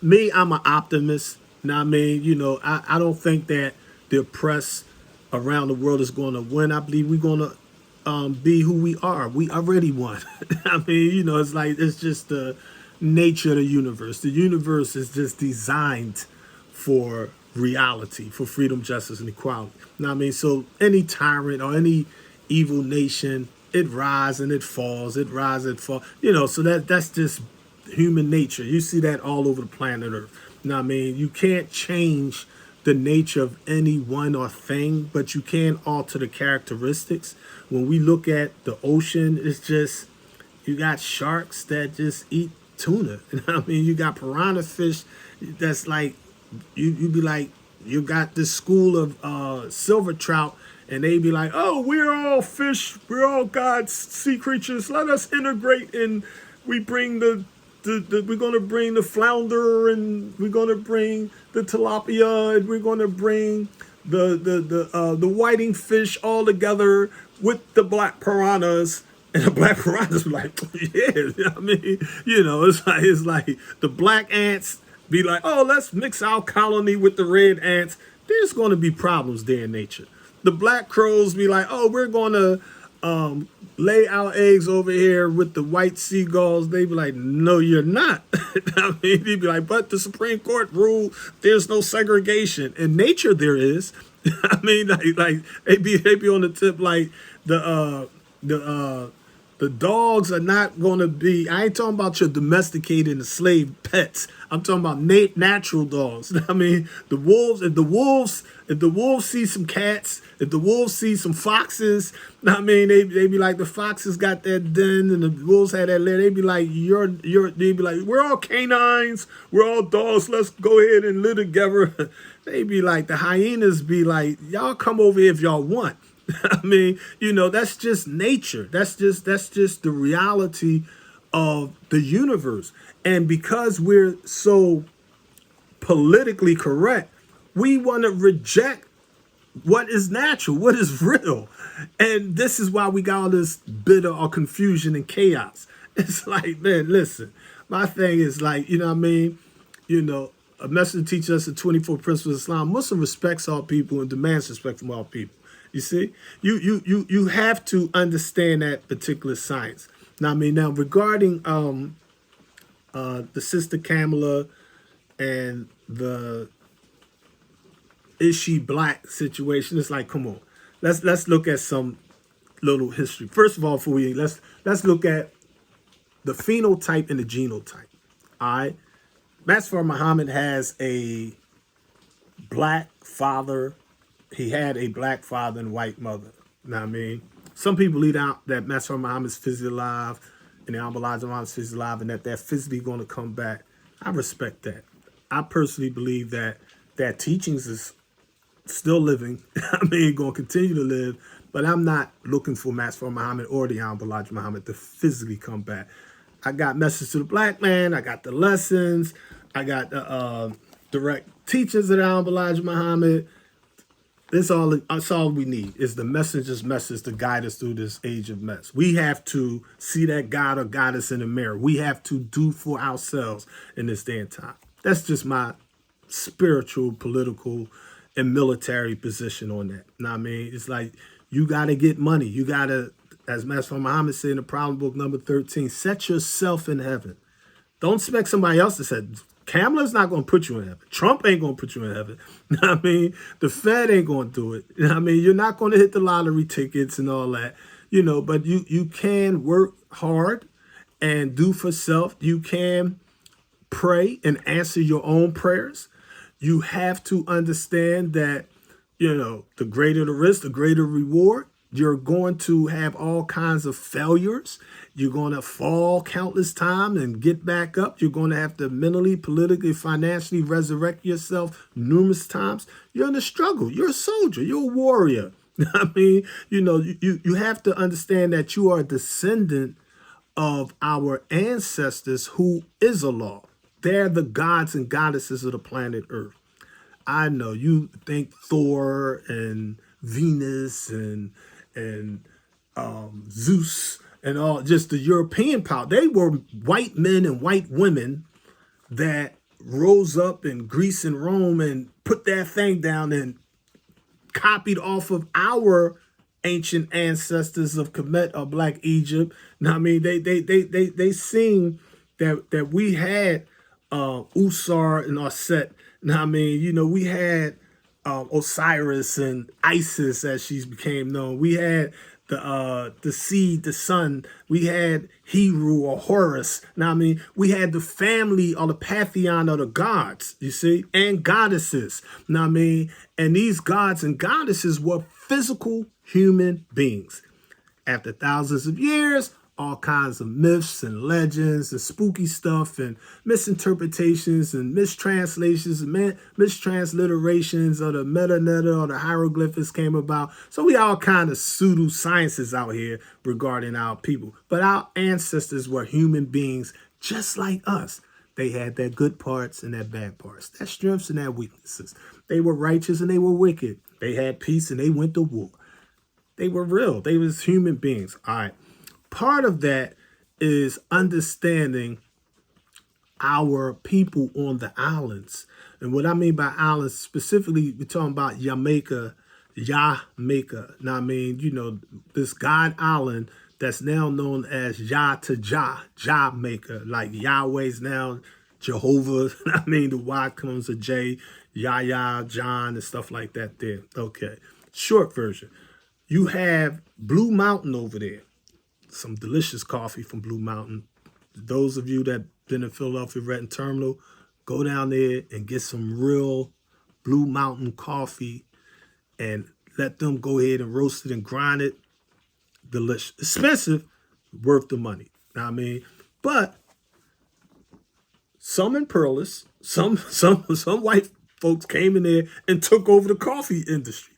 S3: Me, I'm an optimist. Now, I mean, you know, I don't think that the oppressed around the world is going to win. I believe we're going to be who we are. We already won. I mean, you know, it's like, it's just the nature of the universe. The universe is just designed for reality, for freedom, justice, and equality. Now, I mean, so any tyrant or any evil nation, it rises and it falls. It rises and falls. You know, so that's just human nature. You see that all over the planet Earth. Now, I mean, you can't change the nature of any one or thing, but you can alter the characteristics. When we look at the ocean, it's just, you got sharks that just eat tuna. I mean, you got piranha fish that's like, you be like, you got this school of silver trout, and they be like, oh, we're all fish, we're all God's sea creatures. Let us integrate, and we bring we're gonna bring the flounder, and we're gonna bring the tilapia, and we're gonna bring the whiting fish all together with the black piranhas. And the black piranhas be like, yeah, I mean, you know, it's like the black ants be like, oh, let's mix our colony with the red ants. There's going to be problems there in nature. The black crows be like, oh, we're going to lay our eggs over here with the white seagulls. They be like, no, you're not. I mean, they'd be like, but the Supreme Court ruled there's no segregation. In nature, there is. I mean, like they be on the tip like the dogs are not going to be, I ain't talking about your domesticated and slave pets. I'm talking about natural dogs. I mean, the wolves, if the wolves see some cats, if the wolves see some foxes, I mean, they be like, the foxes got that den and the wolves had that lair. They be like, they be like, we're all canines, we're all dogs, let's go ahead and live together. They be like, the hyenas be like, y'all come over here if y'all want. I mean, you know, that's just nature. That's just the reality of the universe. And because we're so politically correct, we want to reject what is natural, what is real. And this is why we got all this bitter or confusion and chaos. It's like, man, listen, my thing is like, you know what I mean? You know, a message teaches us the 24 principles of Islam. Muslim respects all people and demands respect from all people. You see, you have to understand that particular science. Now, I mean, now regarding the sister Kamala and the is she black situation, it's like, come on, let's look at some little history. First of all, let's look at the phenotype and the genotype. All right, Masfar Muhammad has a black father. He had a black father and white mother. You know what I mean? Some people lead out that Masfar Muhammad's physically alive and the Elijah Muhammad's physically alive and that they're physically going to come back. I respect that. I personally believe that teachings is still living. I mean, going to continue to live. But I'm not looking for Master Muhammad or the Honorable Elijah Muhammad to physically come back. I got Message to the Black Man. I got the lessons. I got the direct teachings of the Honorable Elijah Muhammad. That's all we need is the messenger's message to guide us through this age of mess. We have to see that God or goddess in the mirror. We have to do for ourselves in this day and time. That's just my spiritual, political, and military position on that. You know what I mean? It's like you got to get money. You got to, as Master Muhammad said in the Problem Book number 13, set yourself in heaven. Don't expect somebody else to say, Kamala's not going to put you in heaven. Trump ain't going to put you in heaven. You know what I mean? The Fed ain't going to do it. You know what I mean? You're not going to hit the lottery tickets and all that, you know, but you can work hard and do for self. You can pray and answer your own prayers. You have to understand that, you know, the greater the risk, the greater reward. You're going to have all kinds of failures. You're going to fall countless times and get back up. You're going to have to mentally, politically, financially resurrect yourself numerous times. You're in a struggle. You're a soldier. You're a warrior. I mean, you know, you have to understand that you are a descendant of our ancestors who is a law. They're the gods and goddesses of the planet Earth. I know you think Thor and Venus and Zeus and all, just the European power. They were white men and white women that rose up in Greece and Rome and put that thing down and copied off of our ancient ancestors of Kemet or Black Egypt. Now, I mean, they seen that we had Usar and Aset. Now, I mean, you know, we had Osiris and Isis, as she's became known. We had the seed, the sun. We had Heru or Horus. Now, I mean, we had the family or the pantheon of the gods, you see, and goddesses. Now, I mean, and these gods and goddesses were physical human beings. After thousands of years, all kinds of myths and legends and spooky stuff and misinterpretations and mistranslations and mistransliterations of the metaneta or the hieroglyphics came about. So we all kind of pseudosciences out here regarding our people. But our ancestors were human beings just like us. They had their good parts and their bad parts, their strengths and their weaknesses. They were righteous and they were wicked. They had peace and they went to war. They were real. They was human beings. All right. Part of that is understanding our people on the islands. And what I mean by islands, specifically, we're talking about Jamaica. Now, I mean, you know, this God island that's now known as Jamaica, like Yahweh's now Jehovah. I mean, the Y comes a J, Yahya, John, and stuff like that there. Okay. Short version. You have Blue Mountain over there. Some delicious coffee from Blue Mountain. Those of you that been in Philadelphia Renton Terminal, go down there and get some real Blue Mountain coffee and let them go ahead and roast it and grind it. Delicious. Expensive, worth the money. I mean, but some imperialists, some white folks came in there and took over the coffee industry.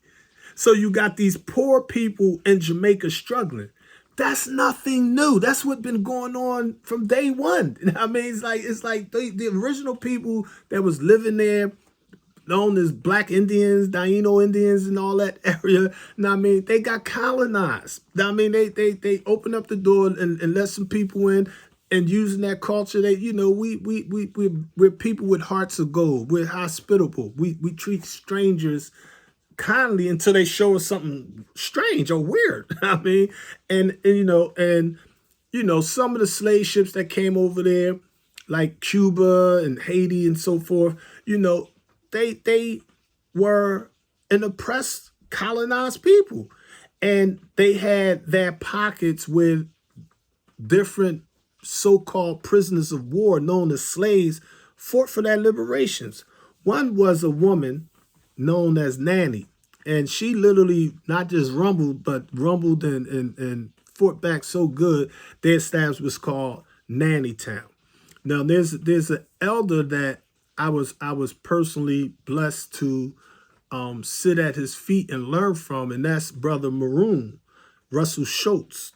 S3: So you got these poor people in Jamaica struggling. That's nothing new. That's what's been going on from day one. You know what I mean? It's like the original people that was living there, known as Black Indians, Taino Indians, and all that area. You know what I mean? They got colonized. You know what I mean? They opened up the door and let some people in, and using that culture, they, you know, we're people with hearts of gold. We're hospitable. We treat strangers kindly until they show us something strange or weird. I mean, and you know, some of the slave ships that came over there, like Cuba and Haiti and so forth, you know, they were an oppressed, colonized people. And they had their pockets with different so-called prisoners of war known as slaves fought for their liberations. One was a woman known as Nanny. And she literally not just rumbled, but rumbled and fought back so good, their established was called Nanny Town. Now, there's an elder that I was personally blessed to sit at his feet and learn from, and that's Brother Maroon, Russell Schultz,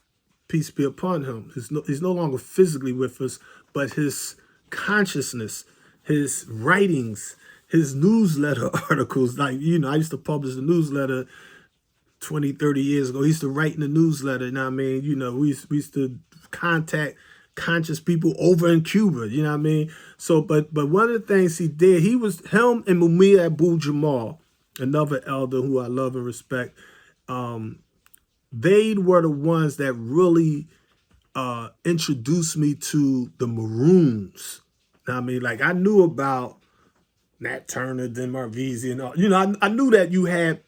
S3: peace be upon him. He's no longer physically with us, but his consciousness, his writings, his newsletter articles, like, I used to publish a newsletter 20, 30 years ago. He used to write in the newsletter, we used to contact conscious people over in Cuba, you know what I mean? So, but one of the things he did, him and Mumia Abu-Jamal, another elder who I love and respect, they were the ones that really introduced me to the Maroons. I mean, like, I knew about Nat Turner, Denmark Vesey, and all. I knew that you had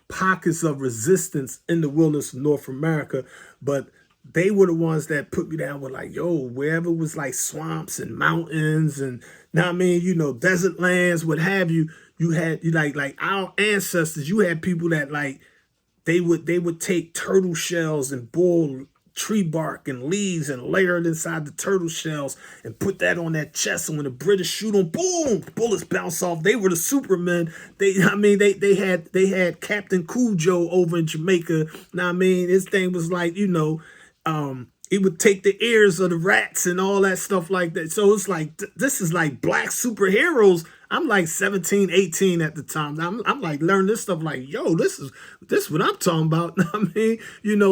S3: pockets of resistance in the wilderness of North America, but they were the ones that put me down with, like, yo, wherever it was like swamps and mountains and desert lands, what have you, you had like our ancestors, you had people that like they would take turtle shells and boil tree bark and leaves and layer it inside the turtle shells and put that on that chest. And when the British shoot them, boom, bullets bounce off. They were the supermen. They had Captain Cujo over in Jamaica. Now, I mean, this thing was like, it would take the ears of the rats and all that stuff like that. So it's like, this is like black superheroes. I'm like 17, 18 at the time. I'm like learning this stuff like, yo, this is what I'm talking about. I mean,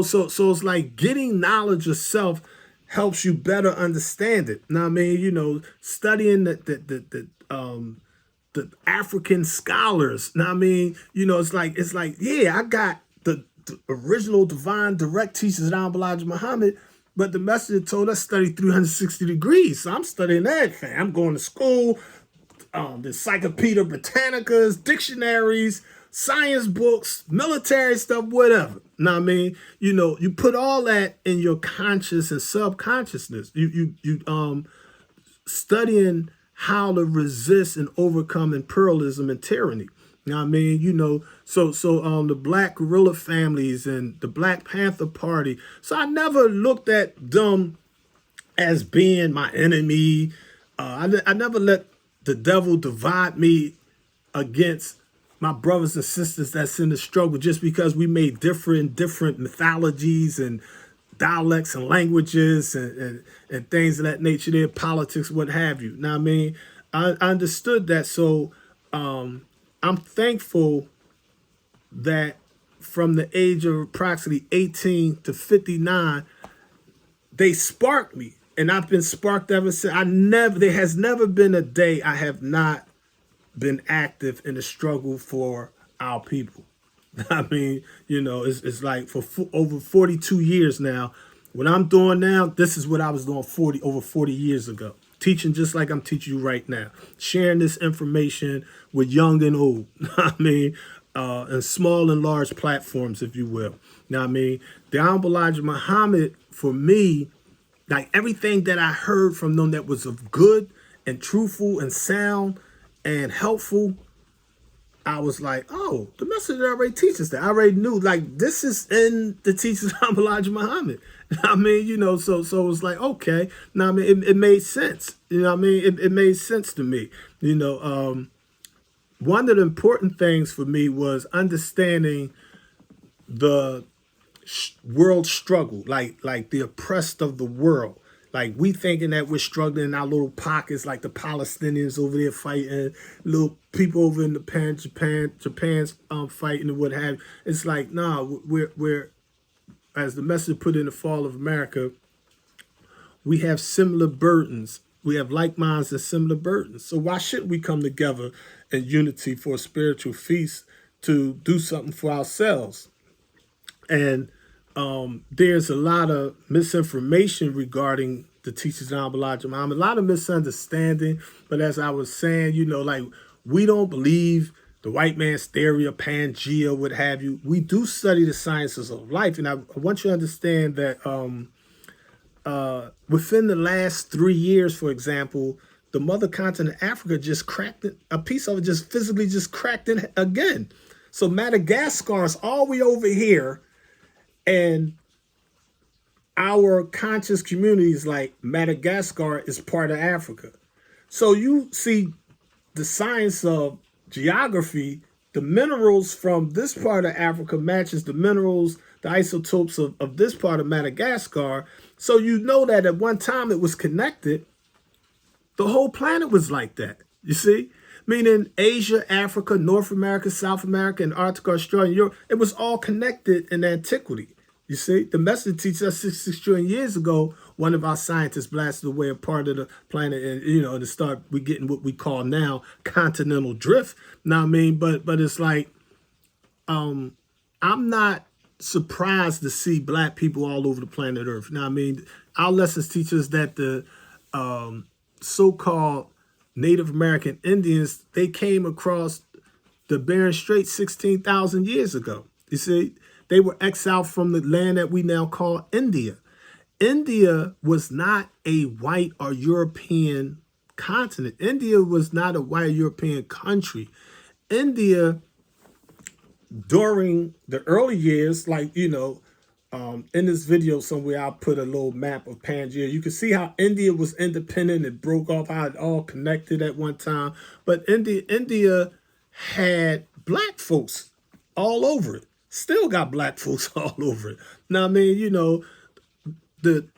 S3: so it's like getting knowledge of self helps you better understand it. Now, I mean, studying the African scholars. Now, I mean, it's like, yeah, I got the original divine direct teachers of Elijah Muhammad, but the messenger told us study 360 degrees. So I'm studying that, fam. I'm going to school, the Encyclopedia Britannicas, dictionaries, science books, military stuff, whatever. Now, I mean, you put all that in your conscious and subconsciousness. You studying how to resist and overcome imperialism and tyranny. Now, I mean, so the Black guerrilla families and the Black Panther Party. So I never looked at them as being my enemy. I never let the devil divide me against my brothers and sisters that's in the struggle just because we made different mythologies and dialects and languages and things of that nature, their politics, what have you. Now, I mean, I understood that. So I'm thankful that from the age of approximately 18 to 59, they sparked me. And I've been sparked ever since. There has never been a day I have not been active in the struggle for our people. I mean, it's like for over 42 years now. What I'm doing now, this is what I was doing over 40 years ago. Teaching just like I'm teaching you right now. Sharing this information with young and old. I mean, and small and large platforms, if you will. Now, I mean, the Honorable Elijah Muhammad, for me, like everything that I heard from them that was of good and truthful and sound and helpful, I was like, oh, the message already teaches that. I already knew, like, this is in the teachings of Elijah Muhammad. I mean, so it was like, okay. Now, I mean, it made sense. You know what I mean? It made sense to me. One of the important things for me was understanding the world struggle, like the oppressed of the world. Like, we thinking that we're struggling in our little pockets, like the Palestinians over there fighting, little people over in Japan's fighting and what have you. It's like, nah, we're as the message put in The Fall of America, we have similar burdens. We have like minds and similar burdens. So why shouldn't we come together in unity for a spiritual feast to do something for ourselves? And there's a lot of misinformation regarding the teachings of Elijah Muhammad, a lot of misunderstanding. But as I was saying, like, we don't believe the white man's theory of Pangea, what have you. We do study the sciences of life. And I want you to understand that within the last 3 years, for example, the mother continent, Africa, just cracked it. A piece of it just physically just cracked it again. So Madagascar is all the way over here. And our conscious communities, like Madagascar, is part of Africa. So you see the science of geography, the minerals from this part of Africa matches the minerals, the isotopes of this part of Madagascar. So you know that at one time it was connected. The whole planet was like that, you see? Meaning Asia, Africa, North America, South America, Antarctica, Australia, Europe, it was all connected in antiquity. You see, the message teaches us 66 trillion years ago, one of our scientists blasted away a part of the planet, and to start we getting what we call now continental drift. Now I mean, but it's like I'm not surprised to see black people all over the planet Earth. Now I mean, our lessons teach us that the so-called Native American Indians, they came across the Bering Strait 16,000 years ago. You see, they were exiled from the land that we now call India. India was not a white or European continent. India was not a white European country. India, during the early years, in this video somewhere, I'll put a little map of Pangaea. You can see how India was independent. It broke off, how it all connected at one time. But India had black folks all over it. Still got black folks all over it. Now, I mean, the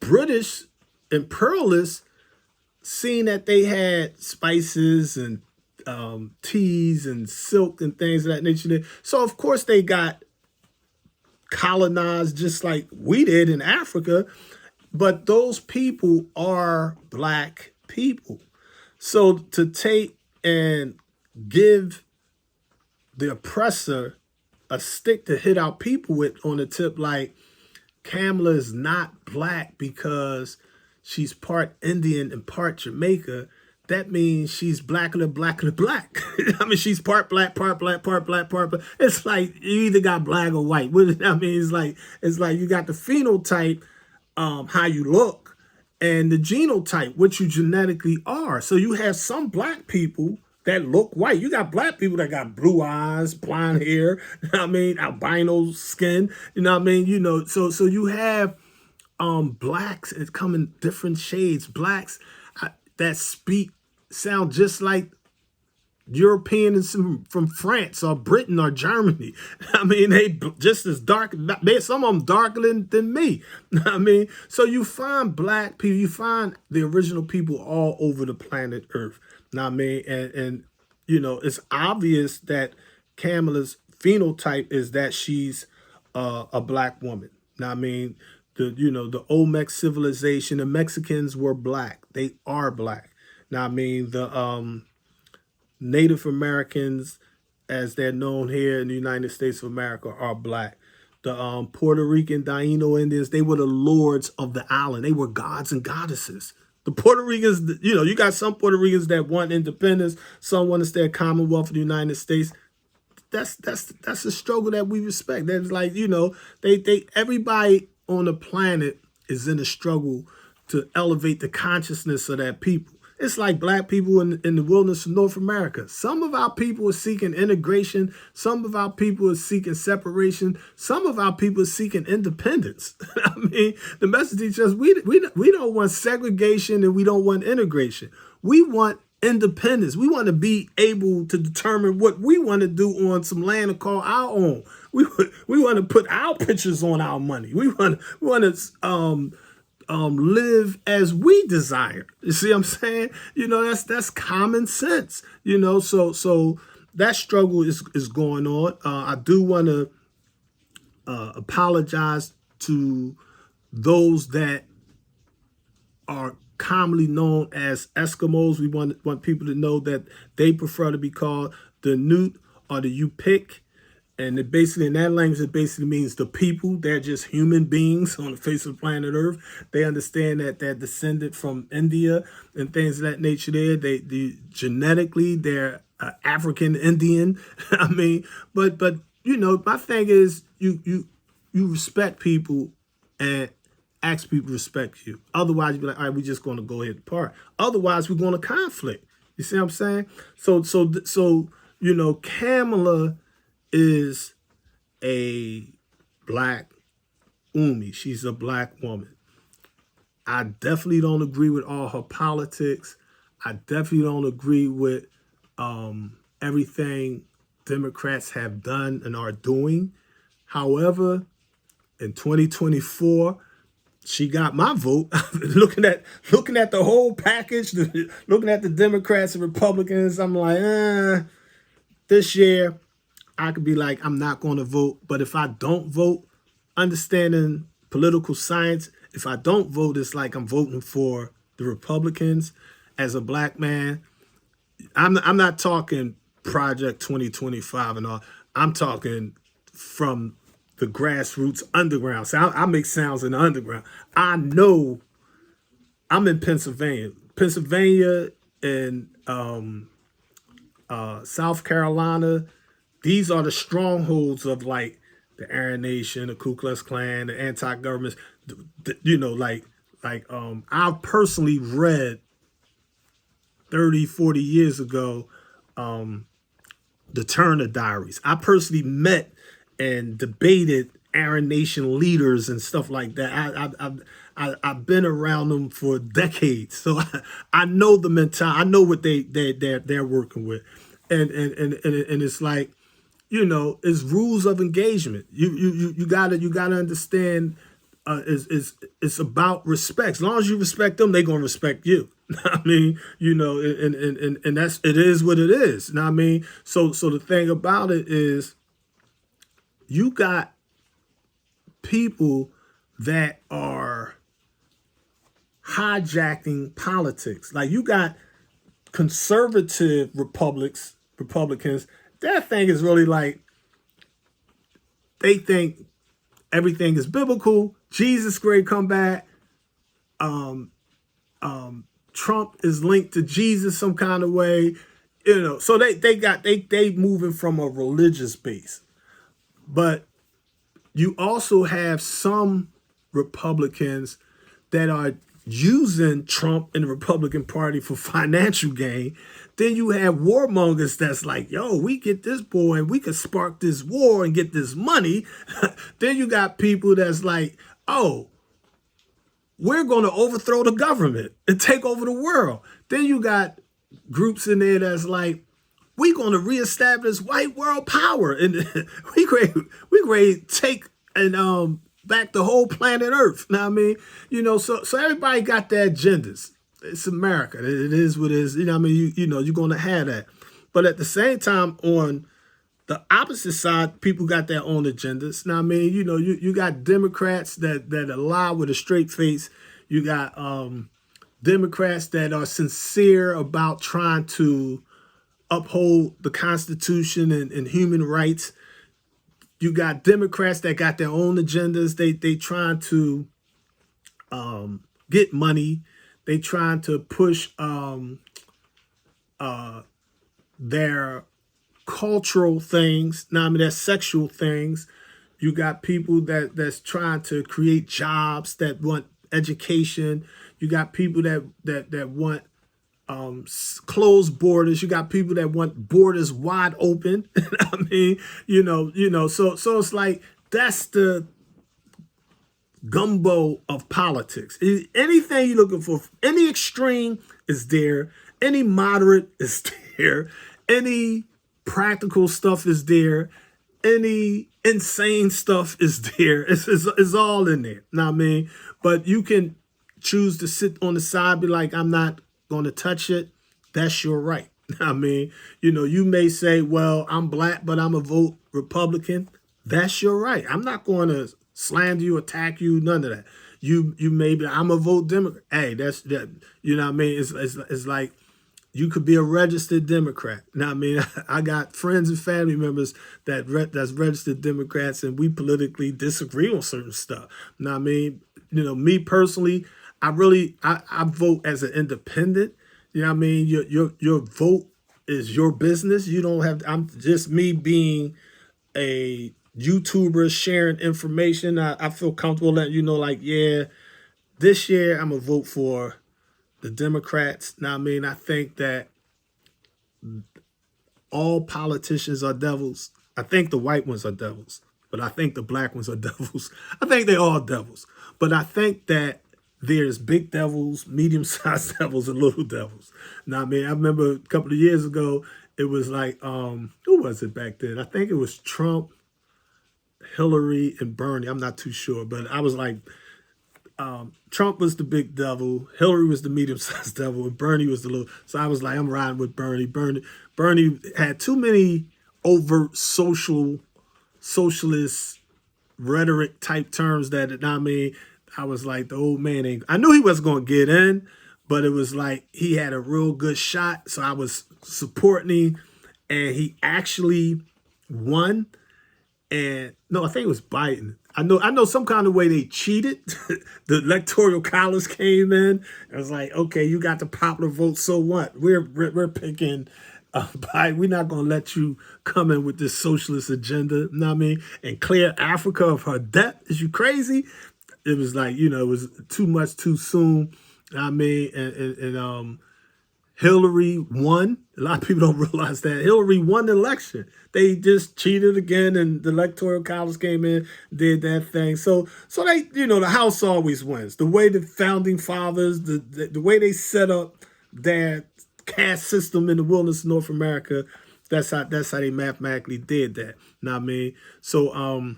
S3: British imperialists, seeing that they had spices and teas and silk and things of that nature. So, of course, they got colonized just like we did in Africa. But those people are black people. So to take and give the oppressor a stick to hit our people with on the tip, like Kamala is not black because she's part Indian and part Jamaica, that means she's blacker than black. I mean, she's part black, part black, part black, part black. It's like you either got black or white. I mean, it's like you got the phenotype, how you look, and the genotype, what you genetically are. So you have some black people that look white. You got black people that got blue eyes, blonde hair, I mean, albino skin, I mean, so you have blacks, it come in different shades. Blacks that sound just like Europeans from France or Britain or Germany. I mean, they just as dark. Some of them darker than me. I mean, so you find black people, you find the original people all over the planet Earth. Now, I mean, and it's obvious that Kamala's phenotype is that she's a black woman. Now, I mean, the Olmec civilization, the Mexicans were black. They are black. Now, I mean, the Native Americans, as they're known here in the United States of America, are black. The Puerto Rican Taino Indians, they were the lords of the island. They were gods and goddesses. The Puerto Ricans, you got some Puerto Ricans that want independence. Some want to stay a Commonwealth of the United States. That's a struggle that we respect. That's like, they everybody on the planet is in a struggle to elevate the consciousness of that people. It's like black people in the wilderness of North America. Some of our people are seeking integration. Some of our people are seeking separation. Some of our people are seeking independence. I mean, the message teaches us we don't want segregation and we don't want integration. We want independence. We want to be able to determine what we want to do on some land to call our own. We want to put our pictures on our money. We want to live as we desire. You see what I'm saying? That's common sense. So that struggle is going on. I do want to apologize to those that are commonly known as Eskimos. We want people to know that they prefer to be called the Newt or the Yupik. And it basically, in that language, it basically means the people. They're just human beings on the face of the planet Earth. They understand that they're descended from India and things of that nature there. They genetically, they're African Indian. I mean, but my thing is you respect people and ask people to respect you. Otherwise, you'd be like, all right, we're just going to go ahead and part. Otherwise, we're going to conflict. You see what I'm saying? So Kamala is a black Umi. She's a black woman. I definitely don't agree with all her politics. I definitely don't agree with everything Democrats have done and are doing. However, in 2024, she got my vote. looking at the whole package, looking at the Democrats and Republicans, I'm like, this year I could be like, I'm not going to vote. But if I don't vote, understanding political science, if I don't vote, it's like I'm voting for the Republicans. As a black man, I'm not talking Project 2025 and all. I'm talking from the grassroots underground. So I make sounds in the underground. I know I'm in Pennsylvania and South Carolina. These are the strongholds of like the Aryan Nation, the Ku Klux Klan, the anti-governments. You know, I've personally read 30, 40 years ago, the Turner Diaries. I personally met and debated Aryan Nation leaders and stuff like that. I've been around them for decades, so I know the mentality. I know what they're working with, and it's like, you know, it's rules of engagement. You gotta understand. It's about respect. As long as you respect them, they're gonna respect you. I mean, you know, and that's, it is what it is. You know what I mean? So the thing about it is, you got people that are hijacking politics. Like, you got conservative Republicans. Their thing is really like, they think everything is biblical. Jesus great comeback. Trump is linked to Jesus some kind of way, you know. So they moving from a religious base. But you also have some Republicans that are using Trump and the Republican Party for financial gain. Then you have warmongers that's like, yo, we get this boy and we could spark this war and get this money. Then you got people that's like, oh, we're going to overthrow the government and take over the world. Then you got groups in there that's like, we're going to reestablish white world power, and we ready to take and back the whole planet Earth. Know what I mean? You know, so everybody got their agendas. It's America. It is what it is. You know what I mean? You know, you're going to have that. But at the same time, on the opposite side, people got their own agendas. Now, I mean, you know, you got Democrats that lie with a straight face. You got Democrats that are sincere about trying to uphold the Constitution and human rights. You got Democrats that got their own agendas. They trying to get money. They trying to push their cultural things. Now, I mean, their sexual things. You got people that's trying to create jobs, that want education. You got people that want closed borders. You got people that want borders wide open. I mean, you know, so it's like, that's the gumbo of politics. Anything you're looking for, any extreme is there, any moderate is there, any practical stuff is there, any insane stuff is there. It's all in there. Know what I mean? But you can choose to sit on the side, be like, I'm not going to touch it. That's your right. I mean, you know, you may say, well, I'm black, but I'm a vote Republican. That's your right. I'm not going to slander you, attack you, none of that. You may be, I'm a vote Democrat. Hey, that's that. You know what I mean? It's like, you could be a registered Democrat. Now, I mean, I got friends and family members that's registered Democrats, and we politically disagree on certain stuff. Now, I mean, you know, me personally, I vote as an independent. You know what I mean? Your vote is your business. You don't have, I'm just me being a YouTuber sharing information. I feel comfortable letting you know, like, yeah, this year I'm going to vote for the Democrats. Now, I mean, I think that all politicians are devils. I think the white ones are devils, but I think the black ones are devils. I think they're all devils. But I think that there's big devils, medium-sized devils, and little devils. Now, I mean, I remember a couple of years ago, it was like, who was it back then? I think it was Trump, Hillary, and Bernie. I'm not too sure, but I was like, Trump was the big devil, Hillary was the medium-sized devil, and Bernie was the little. So I was like, I'm riding with Bernie. Bernie had too many overt socialist rhetoric type terms that I mean, I was like, the old man ain't. I knew he wasn't going to get in, but it was like he had a real good shot, so I was supporting him, and he actually won. And no, I think it was Biden. I know some kind of way they cheated. The electoral college came in. It was like, okay, you got the popular vote, so what? We're picking Biden. We're not gonna let you come in with this socialist agenda, you know what I mean? And clear Africa of her debt. Is you crazy? It was like, it was too much too soon. I mean, and Hillary won. A lot of people don't realize that Hillary won the election. They just cheated again, and the electoral college came in, did that thing. So they, the House always wins. The way the founding fathers, the way they set up their caste system in the wilderness of North America, that's how they mathematically did that. Know what I mean? So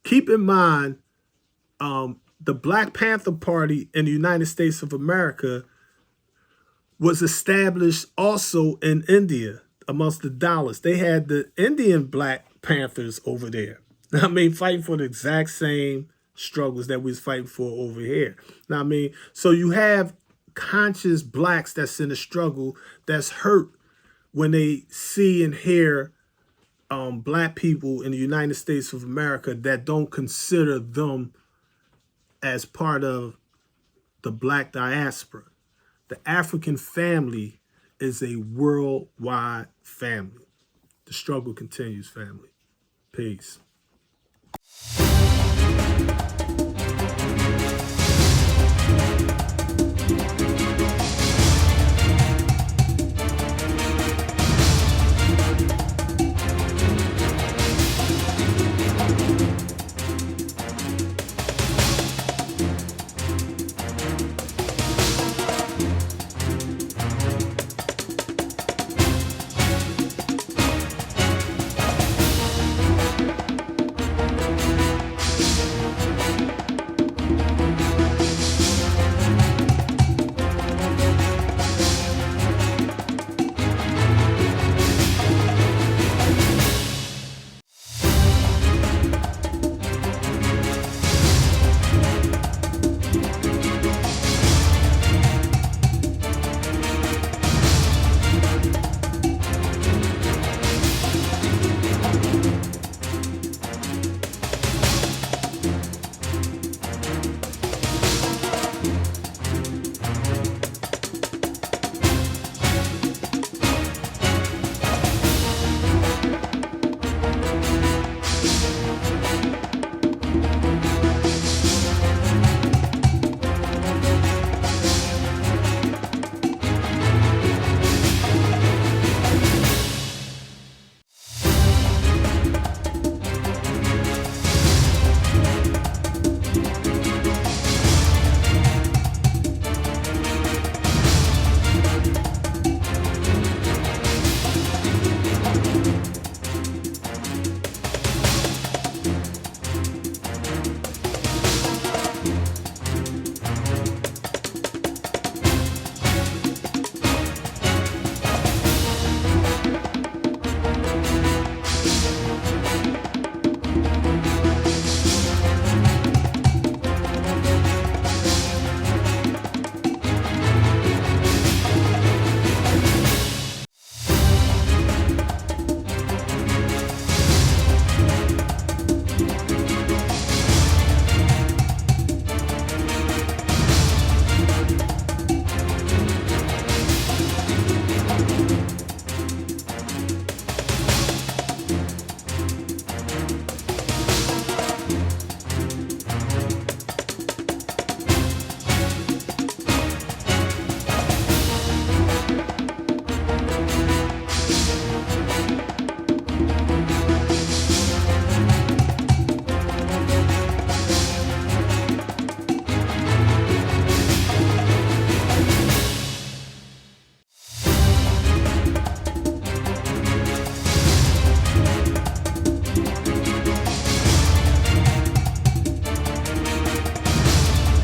S3: keep in mind, the Black Panther Party in the United States of America was established also in India amongst the Dalits. They had the Indian Black Panthers over there. I mean, fighting for the exact same struggles that we was fighting for over here. Now, I mean, so you have conscious blacks that's in a struggle that's hurt when they see and hear black people in the United States of America that don't consider them as part of the black diaspora. The African family is a worldwide family. The struggle continues, family. Peace.